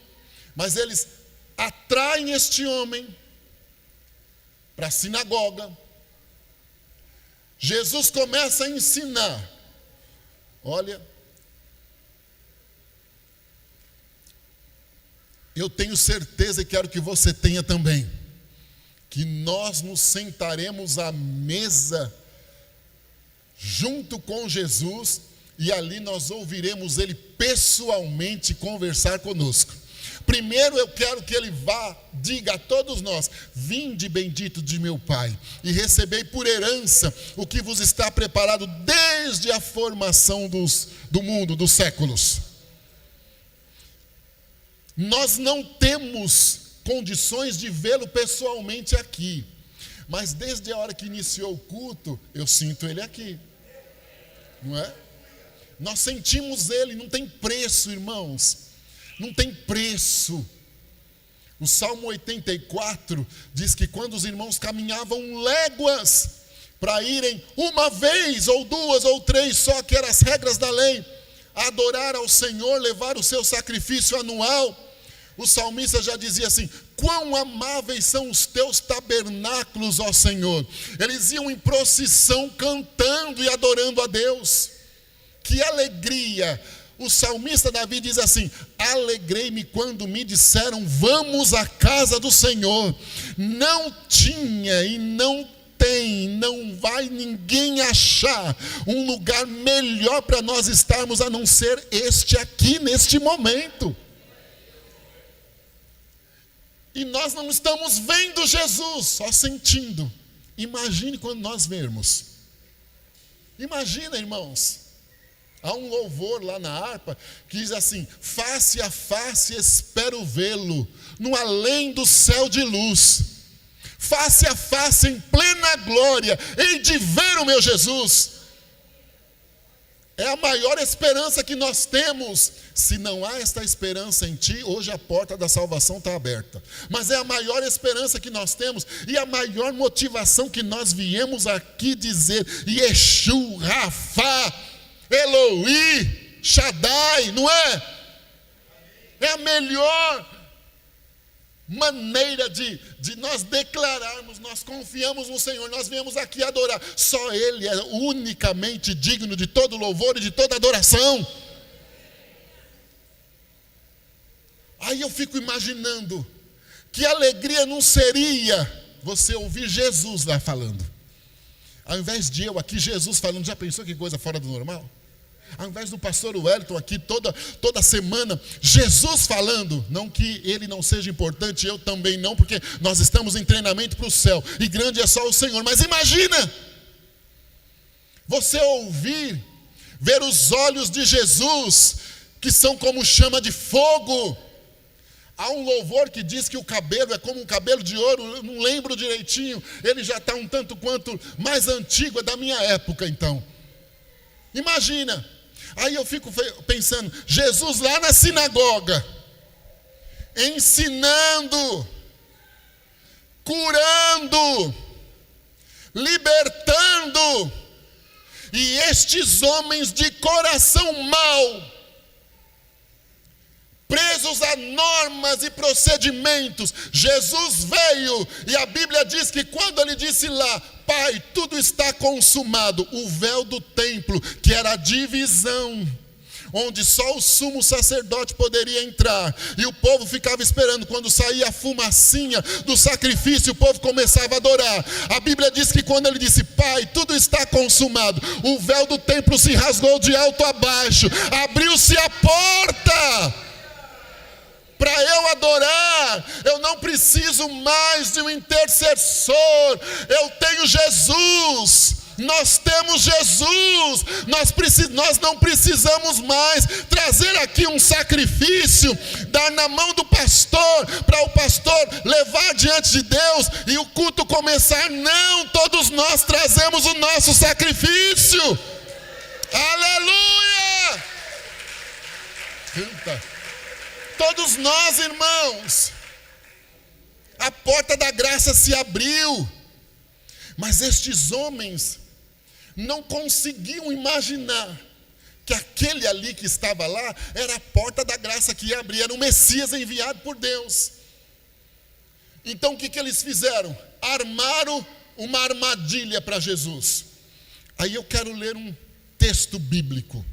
mas eles atraem este homem para a sinagoga. Jesus começa a ensinar. Olha, eu tenho certeza e quero que você tenha também, que nós nos sentaremos à mesa junto com Jesus, e ali nós ouviremos Ele pessoalmente conversar conosco. Primeiro eu quero que Ele diga a todos nós: vinde bendito de meu Pai, e recebei por herança o que vos está preparado desde a formação do mundo, dos séculos. Nós não temos condições de vê-lo pessoalmente aqui, mas desde a hora que iniciou o culto, eu sinto Ele aqui, não é? Nós sentimos Ele, não tem preço, irmãos, não tem preço. O Salmo 84 diz que quando os irmãos caminhavam léguas para irem uma vez, ou duas, ou três, só que eram as regras da lei, adorar ao Senhor, levar o seu sacrifício anual, o salmista já dizia assim: quão amáveis são os teus tabernáculos, ó Senhor. Eles iam em procissão cantando e adorando a Deus. Que alegria! O salmista Davi diz assim: alegrei-me quando me disseram, vamos à casa do Senhor. Não tinha e não tem, não vai ninguém achar um lugar melhor para nós estarmos a não ser este aqui, neste momento. E nós não estamos vendo Jesus, só sentindo. Imagine quando nós vermos. Imagina, irmãos. Há um louvor lá na harpa que diz assim: face a face espero vê-lo, no além do céu de luz. Face a face em plena glória, hei de ver o meu Jesus. É a maior esperança que nós temos. Se não há esta esperança em ti, hoje a porta da salvação está aberta. Mas é a maior esperança que nós temos e a maior motivação que nós viemos aqui dizer: Yeshu, Rafa, Eloí, Shaddai, não é? É a melhor maneira de nós declararmos: nós confiamos no Senhor, nós viemos aqui adorar. Só Ele é unicamente digno de todo louvor e de toda adoração. Aí eu fico imaginando que alegria não seria você ouvir Jesus lá falando, ao invés de eu aqui, Jesus falando. Já pensou que coisa fora do normal? Ao invés do pastor Wellington aqui toda semana, Jesus falando. Não que ele não seja importante, eu também não, porque nós estamos em treinamento para o céu, e grande é só o Senhor. Mas imagina você ouvir, ver os olhos de Jesus, que são como chama de fogo. Há um louvor que diz que o cabelo é como um cabelo de ouro, eu não lembro direitinho, ele já está um tanto quanto mais antigo, é da minha época então. Imagina, Aí eu fico pensando, Jesus lá na sinagoga, ensinando, curando, libertando, e estes homens de coração mau, presos a normas e procedimentos, Jesus veio, e a Bíblia diz que quando ele disse lá, Pai, tudo está consumado, o véu do templo, que era a divisão, onde só o sumo sacerdote poderia entrar, e o povo ficava esperando, quando saía a fumacinha do sacrifício, o povo começava a adorar. A Bíblia diz que quando ele disse, Pai, tudo está consumado, o véu do templo se rasgou de alto a baixo, abriu-se a porta para eu adorar. Eu não preciso mais de um intercessor, eu tenho Jesus. Nós temos Jesus, nós não precisamos mais trazer aqui um sacrifício, dar na mão do pastor, para o pastor levar diante de Deus e o culto começar. Não, todos nós trazemos o nosso sacrifício. Aleluia! Canta. Todos nós, irmãos, a porta da graça se abriu, mas estes homens não conseguiam imaginar que aquele ali que estava lá era a porta da graça que ia abrir, era o Messias enviado por Deus. Então o que eles fizeram? Armaram uma armadilha para Jesus. Aí eu quero ler um texto bíblico.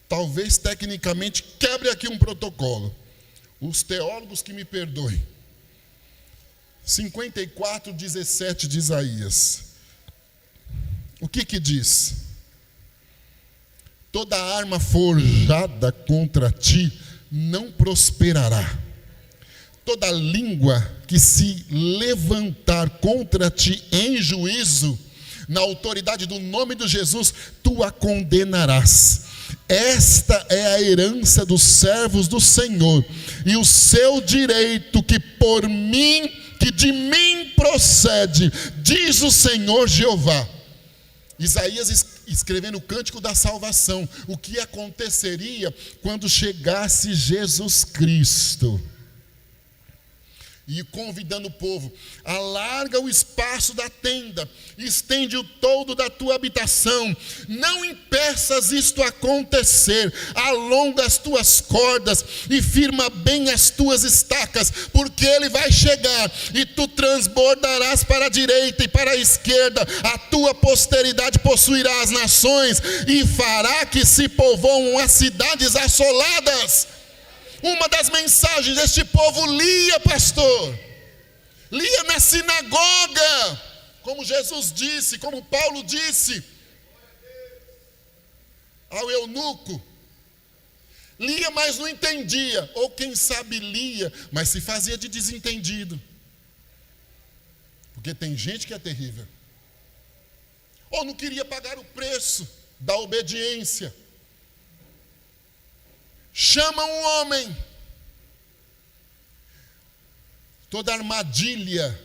Talvez tecnicamente quebre aqui um protocolo. Os teólogos que me perdoem. 54:17 de Isaías. O que diz? Toda arma forjada contra ti não prosperará. Toda língua que se levantar contra ti em juízo, na autoridade do nome de Jesus, tu a condenarás. Esta é a herança dos servos do Senhor, e o seu direito que de mim procede, diz o Senhor Jeová. Isaías escrevendo o cântico da salvação, o que aconteceria quando chegasse Jesus Cristo. E convidando o povo, alarga o espaço da tenda, estende o toldo da tua habitação, não impeças isto acontecer, alonga as tuas cordas e firma bem as tuas estacas, porque ele vai chegar e tu transbordarás para a direita e para a esquerda, a tua posteridade possuirá as nações e fará que se povoam as cidades assoladas. Uma das mensagens este povo lia, pastor, lia na sinagoga, como Jesus disse, como Paulo disse ao eunuco, lia, mas não entendia, ou quem sabe lia, mas se fazia de desentendido, porque tem gente que é terrível, ou não queria pagar o preço da obediência. Chama um homem, toda armadilha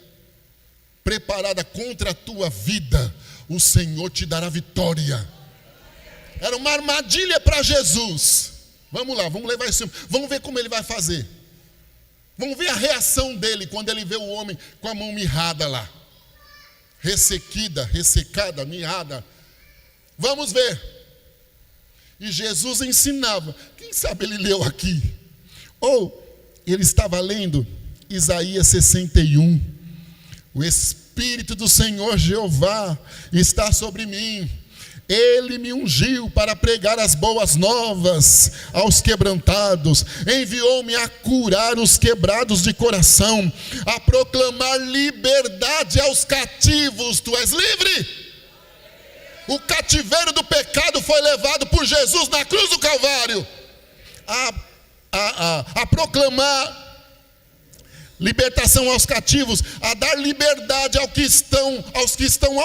preparada contra a tua vida, o Senhor te dará vitória. Era uma armadilha para Jesus. Vamos lá, vamos levar isso, vamos ver como ele vai fazer. Vamos ver a reação dele quando ele vê o homem com a mão mirrada lá, ressecada, mirrada. Vamos ver. E Jesus ensinava. Quem sabe ele leu aqui? Ou ele estava lendo Isaías 61. O Espírito do Senhor Jeová está sobre mim. Ele me ungiu para pregar as boas novas aos quebrantados. Enviou-me a curar os quebrados de coração, a proclamar liberdade aos cativos. Tu és livre? O cativeiro do pecado foi levado por Jesus na cruz do Calvário. A proclamar libertação aos cativos, a dar liberdade aos que estão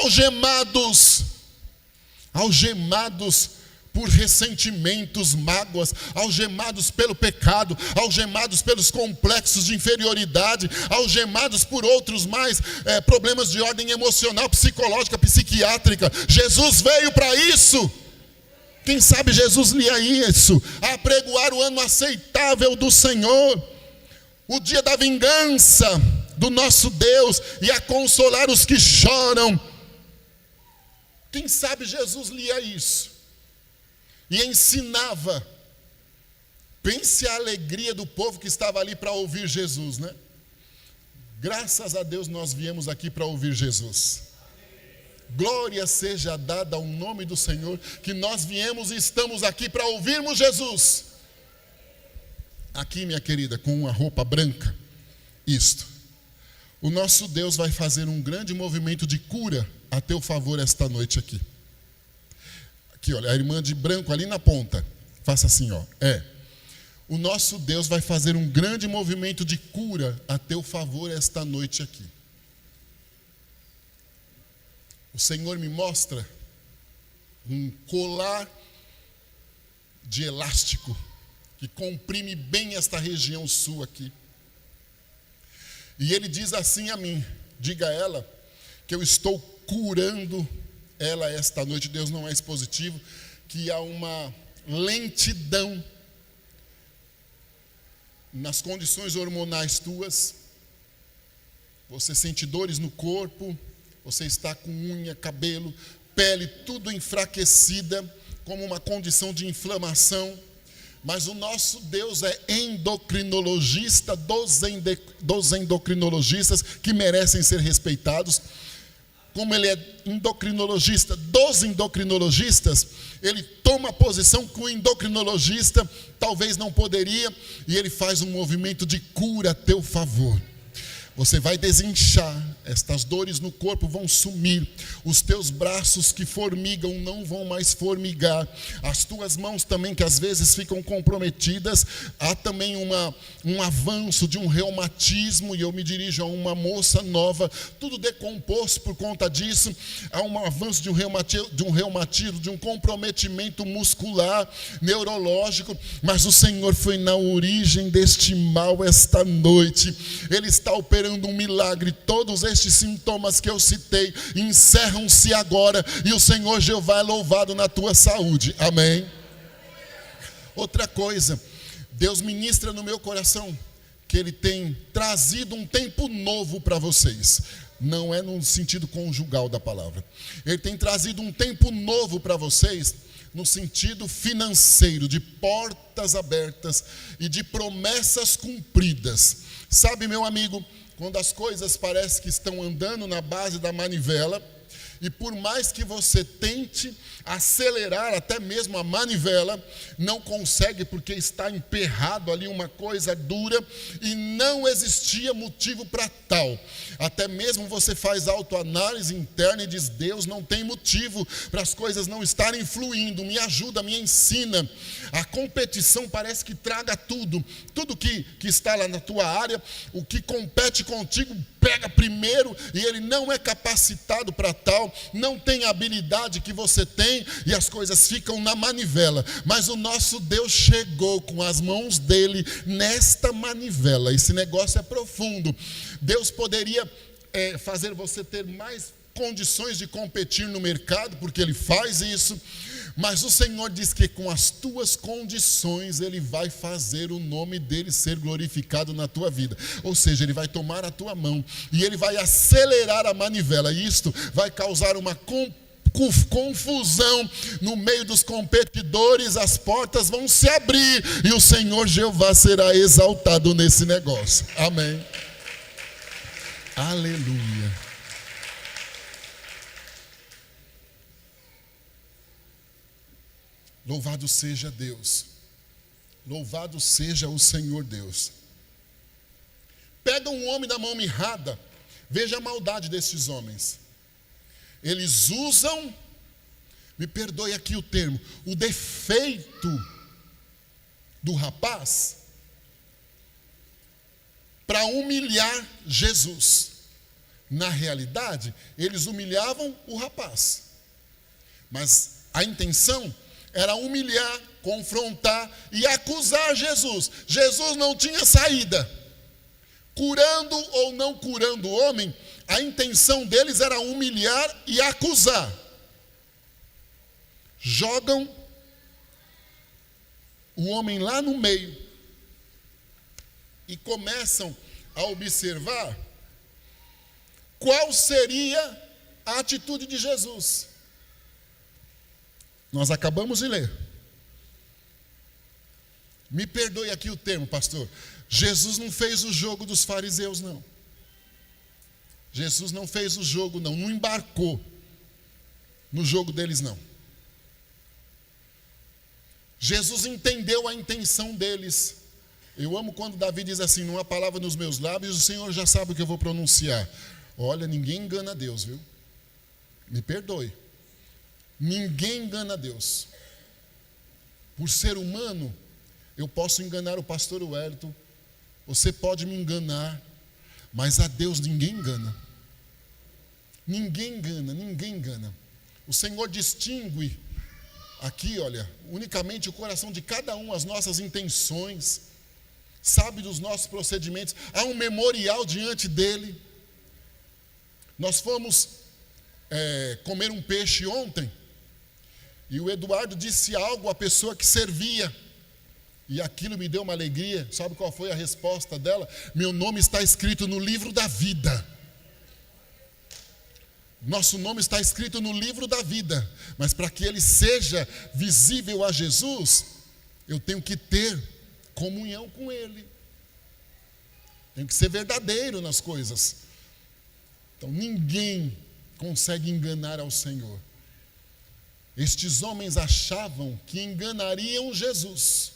algemados por ressentimentos, mágoas, algemados pelo pecado, algemados pelos complexos de inferioridade, algemados por outros mais problemas de ordem emocional, psicológica, psiquiátrica. Jesus veio para isso. Quem sabe Jesus lia isso, a apregoar o ano aceitável do Senhor, o dia da vingança do nosso Deus, e a consolar os que choram. Quem sabe Jesus lia isso e ensinava. Pense a alegria do povo que estava ali para ouvir Jesus, né? Graças a Deus nós viemos aqui para ouvir Jesus. Glória seja dada ao nome do Senhor, que nós viemos e estamos aqui para ouvirmos Jesus. Aqui, minha querida, com uma roupa branca, isto. O nosso Deus vai fazer um grande movimento de cura a teu favor esta noite aqui. Aqui, olha, a irmã de branco ali na ponta. Faça assim, ó. O nosso Deus vai fazer um grande movimento de cura a teu favor esta noite aqui. O Senhor me mostra um colar de elástico que comprime bem esta região sul aqui. E Ele diz assim a mim: diga a ela que eu estou curando ela esta noite. Deus não é expositivo, que há uma lentidão nas condições hormonais tuas. Você sente dores no corpo, você está com unha, cabelo, pele, tudo enfraquecida, como uma condição de inflamação. Mas o nosso Deus é endocrinologista dos endocrinologistas, que merecem ser respeitados. Como Ele é endocrinologista dos endocrinologistas, Ele toma a posição que o endocrinologista talvez não poderia, e Ele faz um movimento de cura a teu favor. Você vai desinchar, estas dores no corpo vão sumir, os teus braços que formigam não vão mais formigar, as tuas mãos também, que às vezes ficam comprometidas, há também um avanço de um reumatismo, e eu me dirijo a uma moça nova, tudo decomposto por conta disso, há um avanço de um reumatismo, de um comprometimento muscular, neurológico, mas o Senhor foi na origem deste mal esta noite. Ele está operando um milagre. Todos estes sintomas que eu citei encerram-se agora, e o Senhor Jeová é louvado na tua saúde. Amém. Outra coisa, Deus ministra no meu coração que Ele tem trazido um tempo novo para vocês. Não é no sentido conjugal da palavra. Ele tem trazido um tempo novo para vocês no sentido financeiro, de portas abertas e de promessas cumpridas. Sabe, meu amigo, quando as coisas parecem que estão andando na base da manivela, e por mais que você tente acelerar até mesmo a manivela, não consegue, porque está emperrado ali uma coisa dura, e não existia motivo para tal. Até mesmo você faz autoanálise interna e diz: Deus, não tem motivo para as coisas não estarem fluindo, me ajuda, me ensina. A competição parece que traga tudo que está lá na tua área, o que compete contigo pega primeiro, e ele não é capacitado para tal, não tem a habilidade que você tem, e as coisas ficam na manivela. Mas o nosso Deus chegou com as mãos dele nesta manivela. Esse negócio é profundo. Deus poderia fazer você ter mais condições de competir no mercado, porque Ele faz isso, mas o Senhor diz que com as tuas condições Ele vai fazer o nome dEle ser glorificado na tua vida. Ou seja, Ele vai tomar a tua mão e Ele vai acelerar a manivela, e isto vai causar uma confusão no meio dos competidores. As portas vão se abrir e o Senhor Jeová será exaltado nesse negócio. Amém. Aleluia. Louvado seja Deus. Louvado seja o Senhor Deus. Pega um homem da mão mirrada, veja a maldade desses homens. Eles usam, me perdoe aqui o termo, o defeito do rapaz para humilhar Jesus. Na realidade, eles humilhavam o rapaz, mas a intenção era humilhar, confrontar e acusar Jesus. Jesus não tinha saída. Curando ou não curando o homem, a intenção deles era humilhar e acusar. Jogam o homem lá no meio e começam a observar qual seria a atitude de Jesus. Nós acabamos de ler. Me perdoe aqui o termo, pastor. Jesus não fez o jogo dos fariseus, não. Jesus não fez o jogo, não. Não embarcou no jogo deles, não. Jesus entendeu a intenção deles. Eu amo quando Davi diz assim: não há palavra nos meus lábios, o Senhor já sabe o que eu vou pronunciar. Olha, ninguém engana Deus, viu? Me perdoe. Ninguém engana Deus. Por ser humano, eu posso enganar o pastor Wellington, você pode me enganar, mas a Deus ninguém engana. Ninguém engana, ninguém engana. O Senhor distingue aqui, olha, unicamente o coração de cada um, as nossas intenções, sabe dos nossos procedimentos. Há um memorial diante dele. Nós fomos comer um peixe ontem, e o Eduardo disse algo à pessoa que servia, e aquilo me deu uma alegria. Sabe qual foi a resposta dela? Meu nome está escrito no livro da vida. Nosso nome está escrito no livro da vida, mas para que ele seja visível a Jesus, eu tenho que ter comunhão com ele, tenho que ser verdadeiro nas coisas. Então ninguém consegue enganar ao Senhor. Estes homens achavam que enganariam Jesus.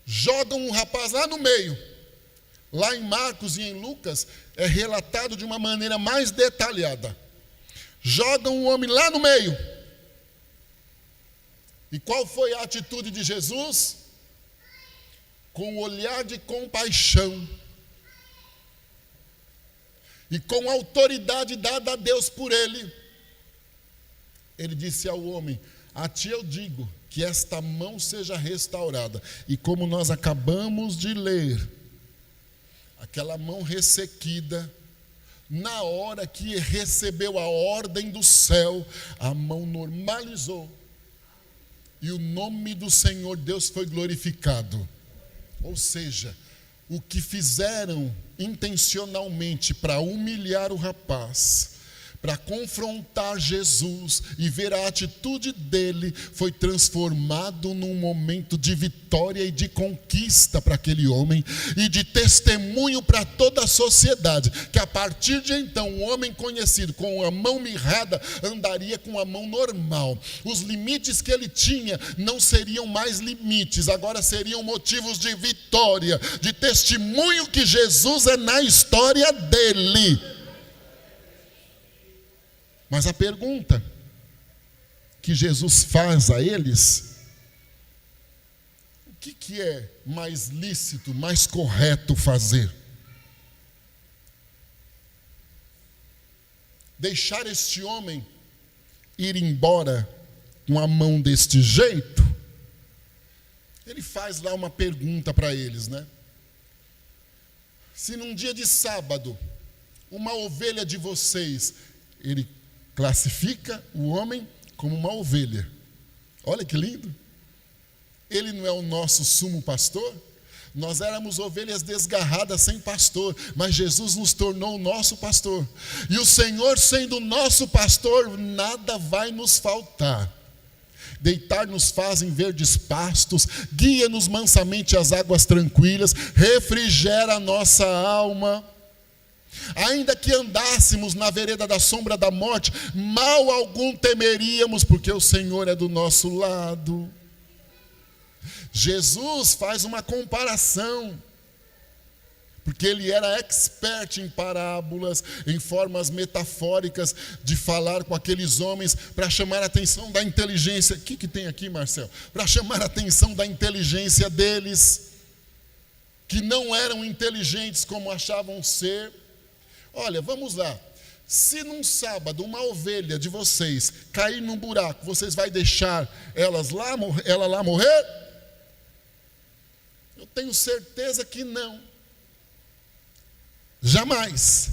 Jogam um rapaz lá no meio. Lá em Marcos e em Lucas é relatado de uma maneira mais detalhada. Jogam um homem lá no meio. E qual foi a atitude de Jesus? Com um olhar de compaixão e com a autoridade dada a Deus por ele, ele disse ao homem: a ti eu digo que esta mão seja restaurada. E como nós acabamos de ler, aquela mão ressequida, na hora que recebeu a ordem do céu, a mão normalizou, e o nome do Senhor Deus foi glorificado. Ou seja, o que fizeram intencionalmente para humilhar o rapaz, para confrontar Jesus e ver a atitude dele, foi transformado num momento de vitória e de conquista para aquele homem, e de testemunho para toda a sociedade, que a partir de então, um homem conhecido com a mão mirrada andaria com a mão normal. Os limites que ele tinha não seriam mais limites, agora seriam motivos de vitória, de testemunho que Jesus é na história dele. Mas a pergunta que Jesus faz a eles: o que é mais lícito, mais correto fazer? Deixar este homem ir embora com a mão deste jeito? Ele faz lá uma pergunta para eles, né? Se num dia de sábado, uma ovelha de vocês, ele classifica o homem como uma ovelha. Olha que lindo. Ele não é o nosso sumo pastor? Nós éramos ovelhas desgarradas sem pastor, mas Jesus nos tornou o nosso pastor. E o Senhor, sendo nosso pastor, nada vai nos faltar. Deitar-nos faz em verdes pastos, guia-nos mansamente às águas tranquilas, refrigera a nossa alma. Ainda que andássemos na vereda da sombra da morte, mal algum temeríamos, porque o Senhor é do nosso lado. Jesus faz uma comparação, porque ele era expert em parábolas, em formas metafóricas de falar com aqueles homens, para chamar a atenção da inteligência. O que tem aqui, Marcel? Para chamar a atenção da inteligência deles, que não eram inteligentes como achavam ser. Olha, vamos lá. Se num sábado uma ovelha de vocês cair num buraco, vocês vão deixar ela lá morrer? Eu tenho certeza que não. Jamais.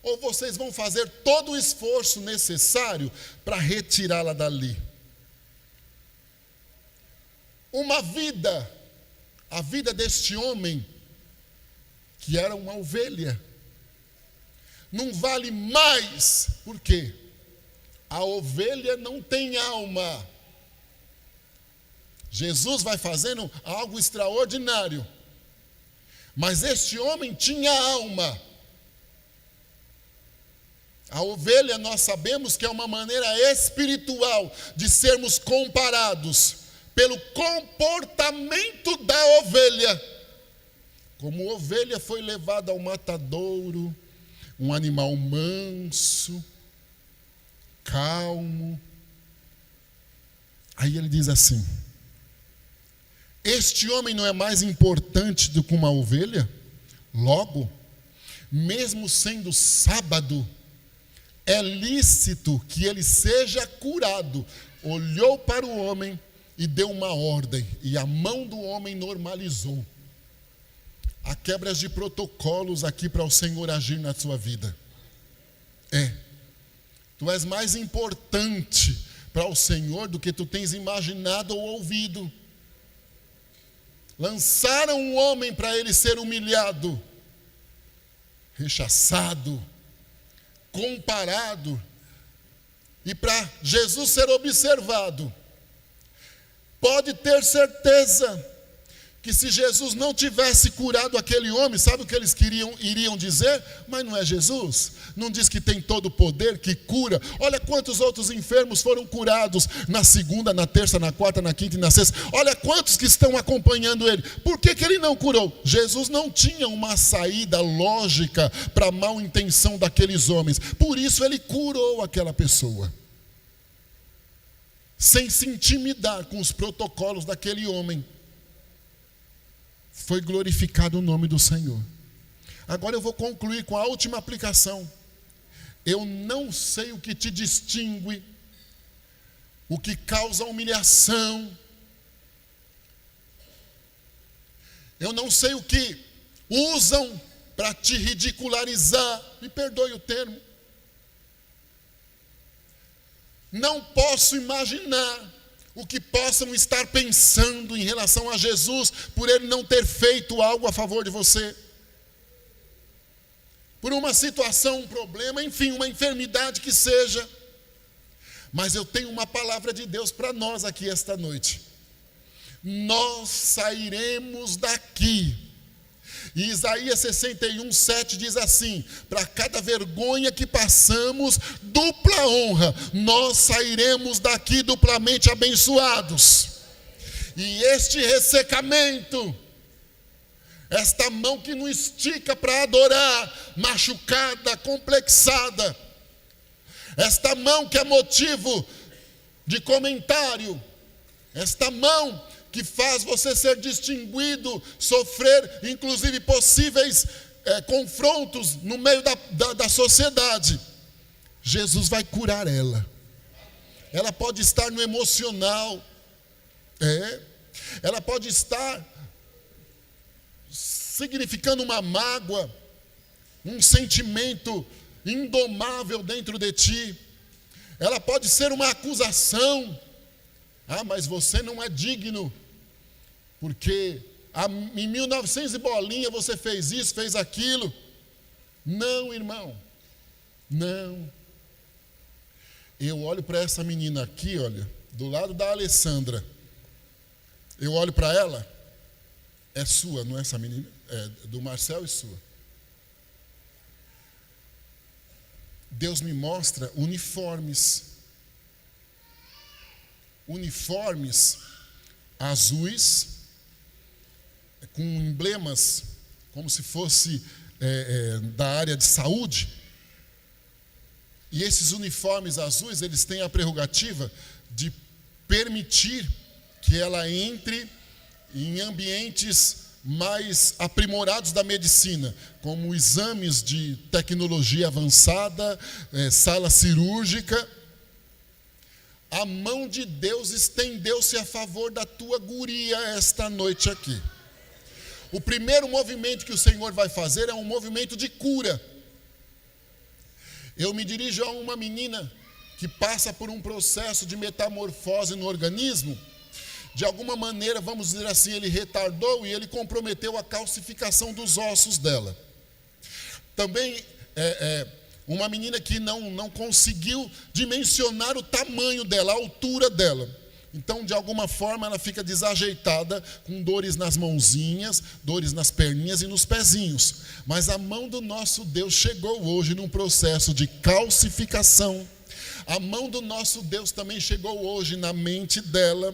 Ou vocês vão fazer todo o esforço necessário para retirá-la dali. A vida deste homem, que era uma ovelha, não vale mais. Por quê? A ovelha não tem alma. Jesus vai fazendo algo extraordinário. Mas este homem tinha alma. A ovelha, nós sabemos que é uma maneira espiritual de sermos comparados pelo comportamento da ovelha. Como ovelha foi levada ao matadouro, um animal manso, calmo. Aí ele diz assim: este homem não é mais importante do que uma ovelha? Logo, mesmo sendo sábado, é lícito que ele seja curado. Olhou para o homem e deu uma ordem, e a mão do homem normalizou. Há quebras de protocolos aqui para o Senhor agir na sua vida. Tu és mais importante para o Senhor do que tu tens imaginado ou ouvido. Lançaram um homem para ele ser humilhado, rechaçado, comparado, e para Jesus ser observado. Pode ter certeza que se Jesus não tivesse curado aquele homem, sabe o que eles iriam dizer? Mas não é Jesus? Não diz que tem todo o poder, que cura? Olha quantos outros enfermos foram curados na segunda, na terça, na quarta, na quinta e na sexta. Olha quantos que estão acompanhando ele. Por que ele não curou? Jesus não tinha uma saída lógica para a mal intenção daqueles homens. Por isso ele curou aquela pessoa, sem se intimidar com os protocolos daquele homem. Foi glorificado o nome do Senhor. Agora eu vou concluir com a última aplicação. Eu não sei o que te distingue, o que causa humilhação. Eu não sei o que usam para te ridicularizar. Me perdoe o termo. Não posso imaginar o que possam estar pensando em relação a Jesus, por ele não ter feito algo a favor de você. Por uma situação, um problema, enfim, uma enfermidade que seja. Mas eu tenho uma palavra de Deus para nós aqui esta noite. Nós sairemos daqui. E Isaías 61:7 diz assim: para cada vergonha que passamos, dupla honra, nós sairemos daqui duplamente abençoados. E este ressecamento, esta mão que não estica para adorar, machucada, complexada, esta mão que é motivo de comentário, esta mão que faz você ser distinguido, sofrer inclusive possíveis confrontos no meio da sociedade, Jesus vai curar ela. Ela pode estar no emocional, ela pode estar significando uma mágoa, um sentimento indomável dentro de ti. Ela pode ser uma acusação. Mas você não é digno, porque em 1900 e bolinha você fez isso, fez aquilo. Não, irmão, não. Eu olho para essa menina aqui, olha, do lado da Alessandra. Eu olho para ela, é sua, não é essa menina? É do Marcel e sua. Deus me mostra uniformes azuis, com emblemas, como se fosse da área de saúde. E esses uniformes azuis, eles têm a prerrogativa de permitir que ela entre em ambientes mais aprimorados da medicina, como exames de tecnologia avançada, sala cirúrgica. A mão de Deus estendeu-se a favor da tua guria esta noite aqui. O primeiro movimento que o Senhor vai fazer é um movimento de cura. Eu me dirijo a uma menina que passa por um processo de metamorfose no organismo. De alguma maneira, vamos dizer assim, ele retardou e ele comprometeu a calcificação dos ossos dela. Também uma menina que não conseguiu dimensionar o tamanho dela, a altura dela. Então, de alguma forma, ela fica desajeitada, com dores nas mãozinhas, dores nas perninhas e nos pezinhos. Mas a mão do nosso Deus chegou hoje num processo de calcificação. A mão do nosso Deus também chegou hoje na mente dela,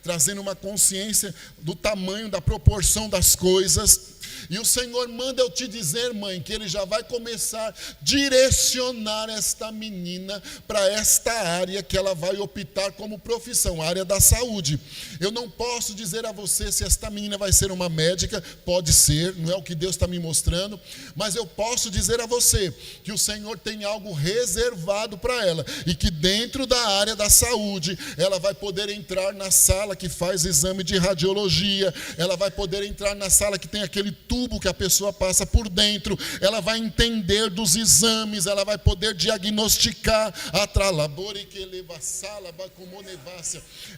trazendo uma consciência do tamanho, da proporção das coisas. E o Senhor manda eu te dizer, mãe, que Ele já vai começar a direcionar esta menina para esta área que ela vai optar como profissão, a área da saúde. Eu não posso dizer a você se esta menina vai ser uma médica, pode ser, não é o que Deus está me mostrando, mas eu posso dizer a você que o Senhor tem algo reservado para ela, e que dentro da área da saúde, ela vai poder entrar na sala que faz exame de radiologia, ela vai poder entrar na sala que tem aquele tubo que a pessoa passa por dentro, ela vai entender dos exames, ela vai poder diagnosticar,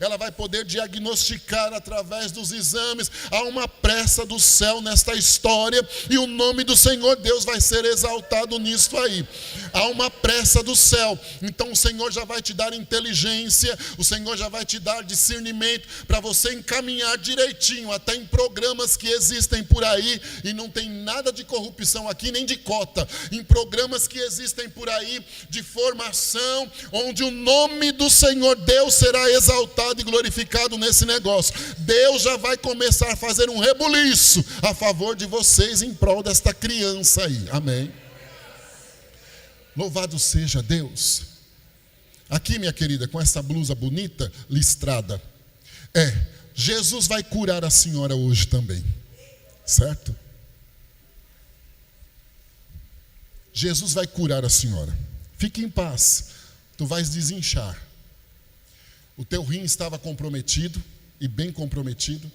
ela vai poder diagnosticar através dos exames. Há uma pressa do céu nesta história, e o nome do Senhor Deus vai ser exaltado nisso aí. Há uma pressa do céu, então o Senhor já vai te dar inteligência, o Senhor já vai te dar discernimento, para você encaminhar direitinho, até em programas que existem por aí, e não tem nada de corrupção aqui, nem de cota, em programas que existem por aí, de formação, onde o nome do Senhor Deus será exaltado e glorificado nesse negócio. Deus já vai começar a fazer um rebuliço a favor de vocês, em prol desta criança aí, amém? Louvado seja Deus. Aqui, minha querida, com essa blusa bonita, listrada, Jesus vai curar a senhora hoje também, certo? Jesus vai curar a senhora. Fique em paz, tu vais desinchar. O teu rim estava comprometido, e bem comprometido,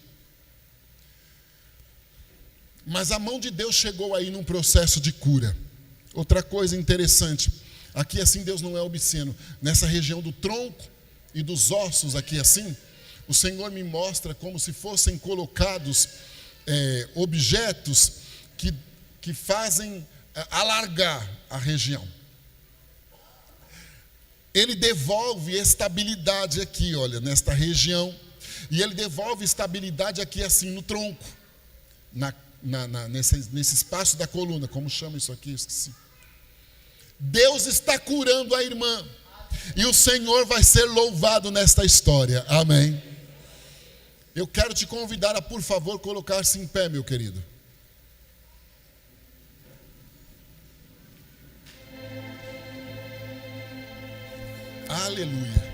mas a mão de Deus chegou aí num processo de cura. Outra coisa interessante, aqui assim Deus não é obsceno, nessa região do tronco e dos ossos aqui assim, o Senhor me mostra como se fossem colocados objetos que fazem alargar a região. Ele devolve estabilidade aqui, olha, nesta região, e ele devolve estabilidade aqui assim no tronco, nesse espaço da coluna, como chama isso aqui? Esqueci. Deus está curando a irmã, e o Senhor vai ser louvado nesta história, amém? Eu quero te convidar a, por favor, colocar-se em pé, meu querido. Aleluia.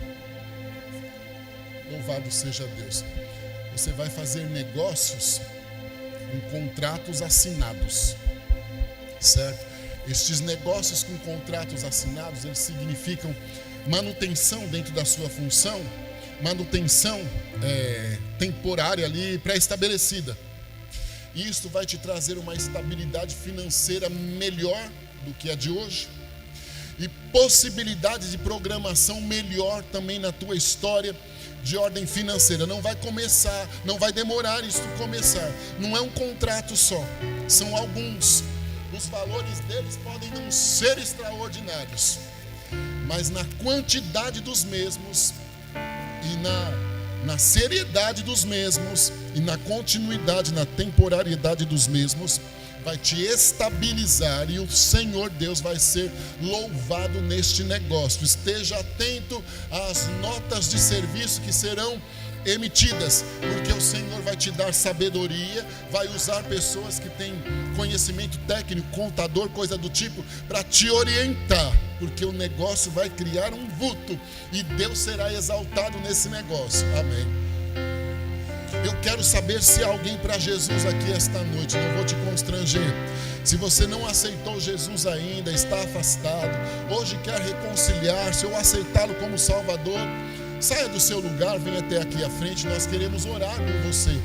Louvado seja Deus. Você vai fazer negócios com contratos assinados, certo? Estes negócios com contratos assinados, eles significam manutenção dentro da sua função, manutenção temporária ali, pré-estabelecida. Isso vai te trazer uma estabilidade financeira melhor do que a de hoje, e possibilidades de programação melhor também na tua história de ordem financeira. Não vai começar, não vai demorar isso começar. Não é um contrato só, são alguns. Os valores deles podem não ser extraordinários, mas na quantidade dos mesmos e na seriedade dos mesmos e na continuidade, na temporariedade dos mesmos, vai te estabilizar, e o Senhor Deus vai ser louvado neste negócio. Esteja atento às notas de serviço que serão emitidas, porque o Senhor vai te dar sabedoria, vai usar pessoas que têm conhecimento técnico, contador, coisa do tipo, para te orientar, porque o negócio vai criar um vulto, e Deus será exaltado nesse negócio, amém? Eu quero saber se há alguém para Jesus aqui esta noite. Não vou te constranger. Se você não aceitou Jesus ainda, está afastado, hoje quer reconciliar-se ou aceitá-lo como Salvador, saia do seu lugar, venha até aqui à frente. Nós queremos orar por você.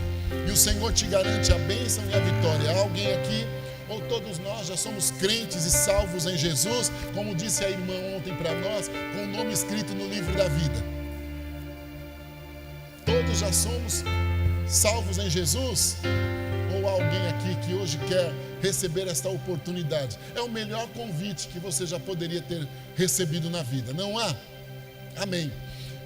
E o Senhor te garante a bênção e a vitória. Há alguém aqui, ou todos nós já somos crentes e salvos em Jesus, como disse a irmã ontem para nós, com o nome escrito no livro da vida. Todos já somos salvos em Jesus? Ou há alguém aqui que hoje quer receber esta oportunidade? É o melhor convite que você já poderia ter recebido na vida, não há? Amém.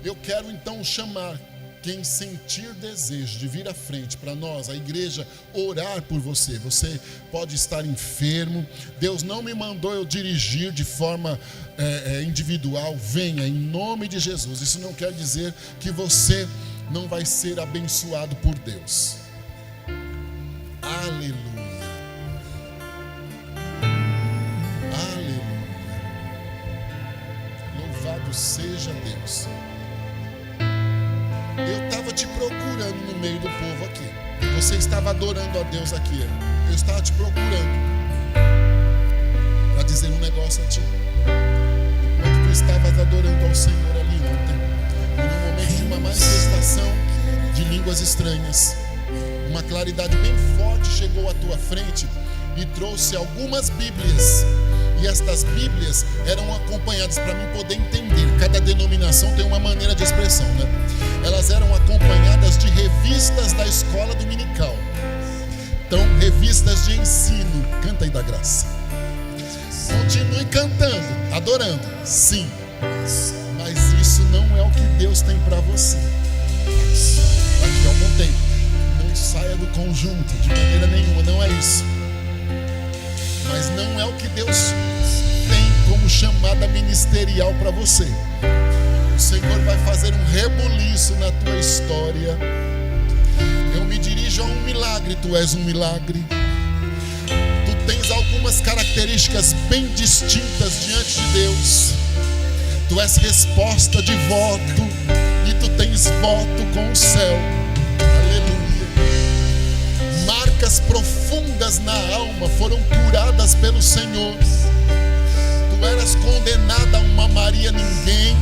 Eu quero então chamar quem sentir desejo de vir à frente para nós, a igreja, orar por você. Você pode estar enfermo, Deus não me mandou eu dirigir de forma individual. Venha em nome de Jesus. Isso não quer dizer que você não vai ser abençoado por Deus. Aleluia. Aleluia. Louvado seja Deus. Eu estava te procurando no meio do povo aqui. Você estava adorando a Deus aqui. Eu estava te procurando para dizer um negócio a ti. Enquanto tu estavas adorando ao Senhor ali ontem, e no momento de uma manifestação de línguas estranhas, uma claridade bem forte chegou à tua frente e trouxe algumas Bíblias. E estas Bíblias eram acompanhadas, para mim poder entender, cada denominação tem uma maneira de expressão, né? Elas eram acompanhadas de revistas da escola dominical. Então, revistas de ensino. Canta aí da graça. Continue cantando, adorando, sim. Mas isso não é o que Deus tem para você. Daqui a algum tempo, não saia do conjunto de maneira nenhuma, não é isso. Mas não é o que Deus tem como chamada ministerial para você. O Senhor vai fazer um rebuliço na tua história. Eu me dirijo a um milagre, tu és um milagre. Tu tens algumas características bem distintas diante de Deus. Tu és resposta de voto e tu tens voto com o céu. Aleluia. Marcas profundas na alma foram curadas pelo Senhor. Tu eras condenada a uma Maria ninguém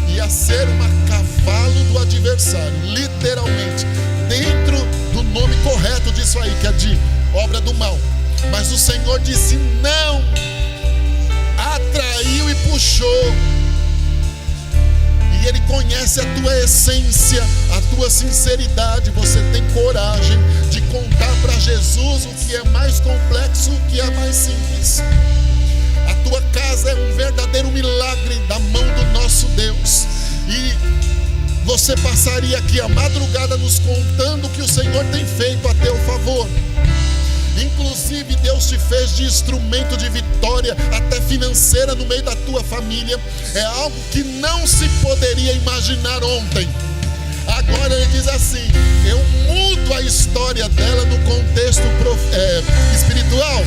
e a ser uma cavalo do adversário, literalmente, dentro do nome correto disso aí, que é de obra do mal. Mas o Senhor disse não, atraiu e puxou. E Ele conhece a tua essência, a tua sinceridade. Você tem coragem de contar para Jesus o que é mais complexo, o que é mais simples. A tua casa é um verdadeiro milagre da mão do nosso Deus. E você passaria aqui a madrugada nos contando o que o Senhor tem feito a teu favor. Inclusive Deus te fez de instrumento de vitória, até financeira, no meio da tua família. É algo que não se poderia imaginar ontem. Agora Ele diz assim: eu mudo a história dela no contexto espiritual,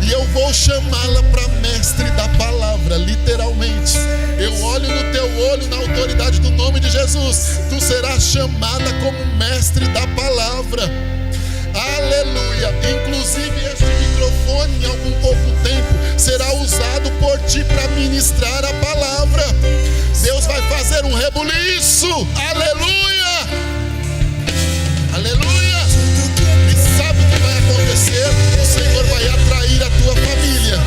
e eu vou chamá-la para mestre da palavra, literalmente. Eu olho no teu olho, na autoridade do nome de Jesus. Tu serás chamada como mestre da palavra. Aleluia. Inclusive este microfone, em algum pouco tempo, será usado por ti para ministrar a palavra. Deus vai fazer um rebuliço. Aleluia. Aleluia. E sabe o que vai acontecer? O Senhor vai atrair a tua família.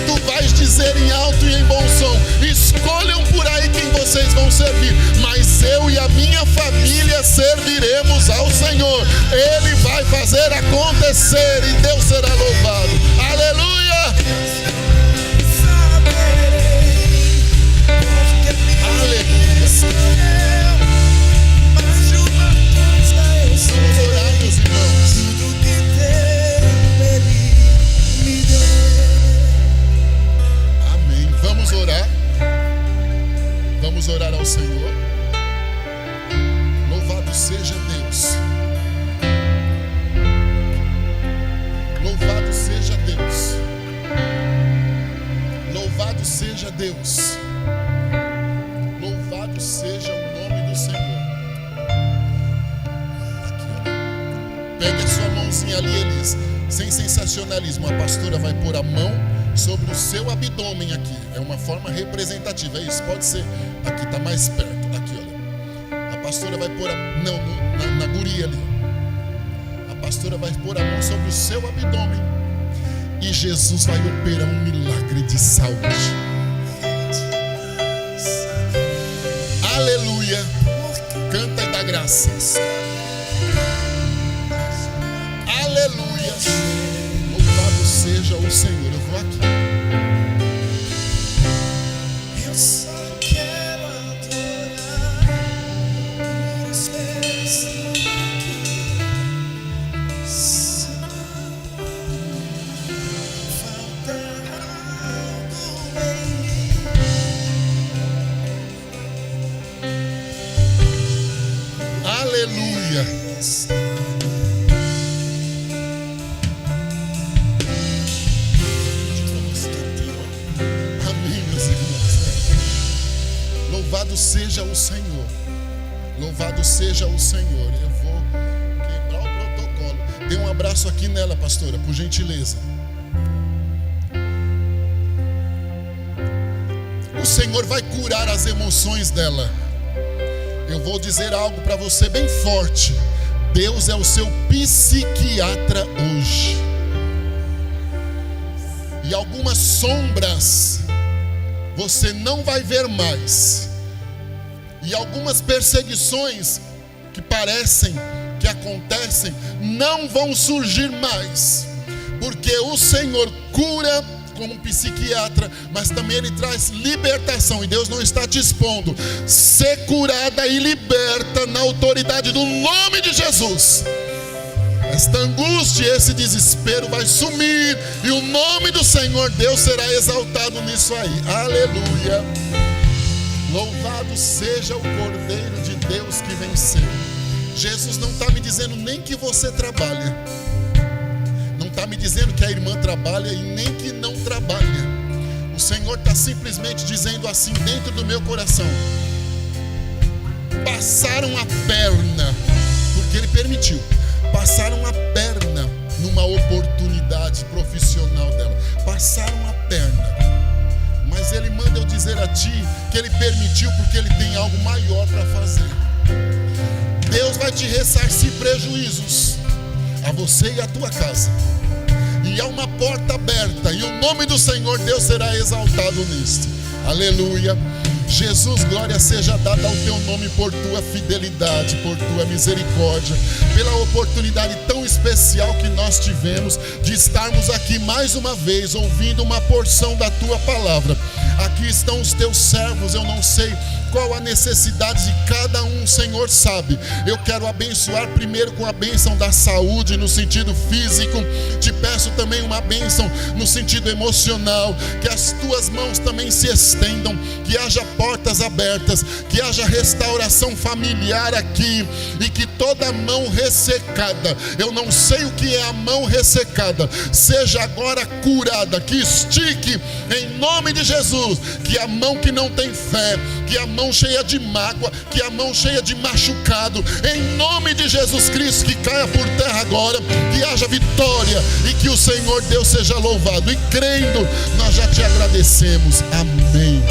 Tu vais dizer em alto e em bom som: escolham por aí quem vocês vão servir, mas eu e a minha família serviremos ao Senhor. Ele vai fazer acontecer e Deus será louvado. Aleluia. Aleluia. Vamos orar, meus irmãos. Amém. Vamos orar. Vamos orar ao Senhor. Louvado seja Deus. Louvado seja Deus. Louvado seja Deus. Louvado seja o nome do Senhor. mãozinha ali, Elis. Sem sensacionalismo, a pastora vai pôr a mão sobre o seu abdômen aqui. É uma forma representativa, é isso, pode ser. Aqui, está mais perto, aqui, olha. A pastora vai pôr na guria ali. A pastora vai pôr a mão sobre o seu abdômen. E Jesus vai operar um milagre de saúde. Aleluia. Canta e dá graças. Aleluia. Louvado seja o Senhor. Eu vou aqui. Eu só quero adorar os teus aqui. Falta algo em mim. Aleluia. Amém, meus irmãos. Louvado seja o Senhor. Louvado seja o Senhor. Eu vou quebrar o protocolo. Dê um abraço aqui nela, pastora, por gentileza. O Senhor vai curar as emoções dela. Eu vou dizer algo para você bem forte. Deus é o seu psiquiatra hoje. E algumas sombras você não vai ver mais. E algumas perseguições que parecem, que acontecem, não vão surgir mais. Porque o Senhor cura como um psiquiatra, mas também Ele traz libertação. E Deus não está te expondo. Ser curada e liberta na autoridade do nome de Jesus. Esta angústia, esse desespero vai sumir. E o nome do Senhor Deus será exaltado nisso aí. Aleluia. Louvado seja o Cordeiro de Deus que venceu. Jesus não está me dizendo nem que você trabalha. Não está me dizendo que a irmã trabalha e nem que não trabalha. O Senhor está simplesmente dizendo assim dentro do meu coração: passaram a perna, porque Ele permitiu. Passaram a perna numa oportunidade profissional dela. Passaram a perna. Mas Ele manda eu dizer a ti que Ele permitiu porque Ele tem algo maior para fazer. Deus vai te ressarcir prejuízos, a você e a tua casa. E há uma porta aberta, e o nome do Senhor Deus será exaltado nisto. Aleluia. Jesus, glória seja dada ao teu nome por tua fidelidade, por tua misericórdia, pela oportunidade tão especial que nós tivemos de estarmos aqui mais uma vez, ouvindo uma porção da tua palavra. Aqui estão os teus servos, eu não sei qual a necessidade de cada um, o Senhor sabe. Eu quero abençoar primeiro com a bênção da saúde no sentido físico. Te peço também uma bênção no sentido emocional, que as tuas mãos também se estendam, que haja portas abertas, que haja restauração familiar aqui, e que toda mão ressecada, eu não sei o que é a mão ressecada, seja agora curada, que estique em nome de Jesus, que a mão que não tem fé, que a mão cheia de mágoa, que a mão cheia de machucado, em nome de Jesus Cristo, que caia por terra agora, que haja vitória e que o Senhor Deus seja louvado. E crendo, nós já te agradecemos. Amém.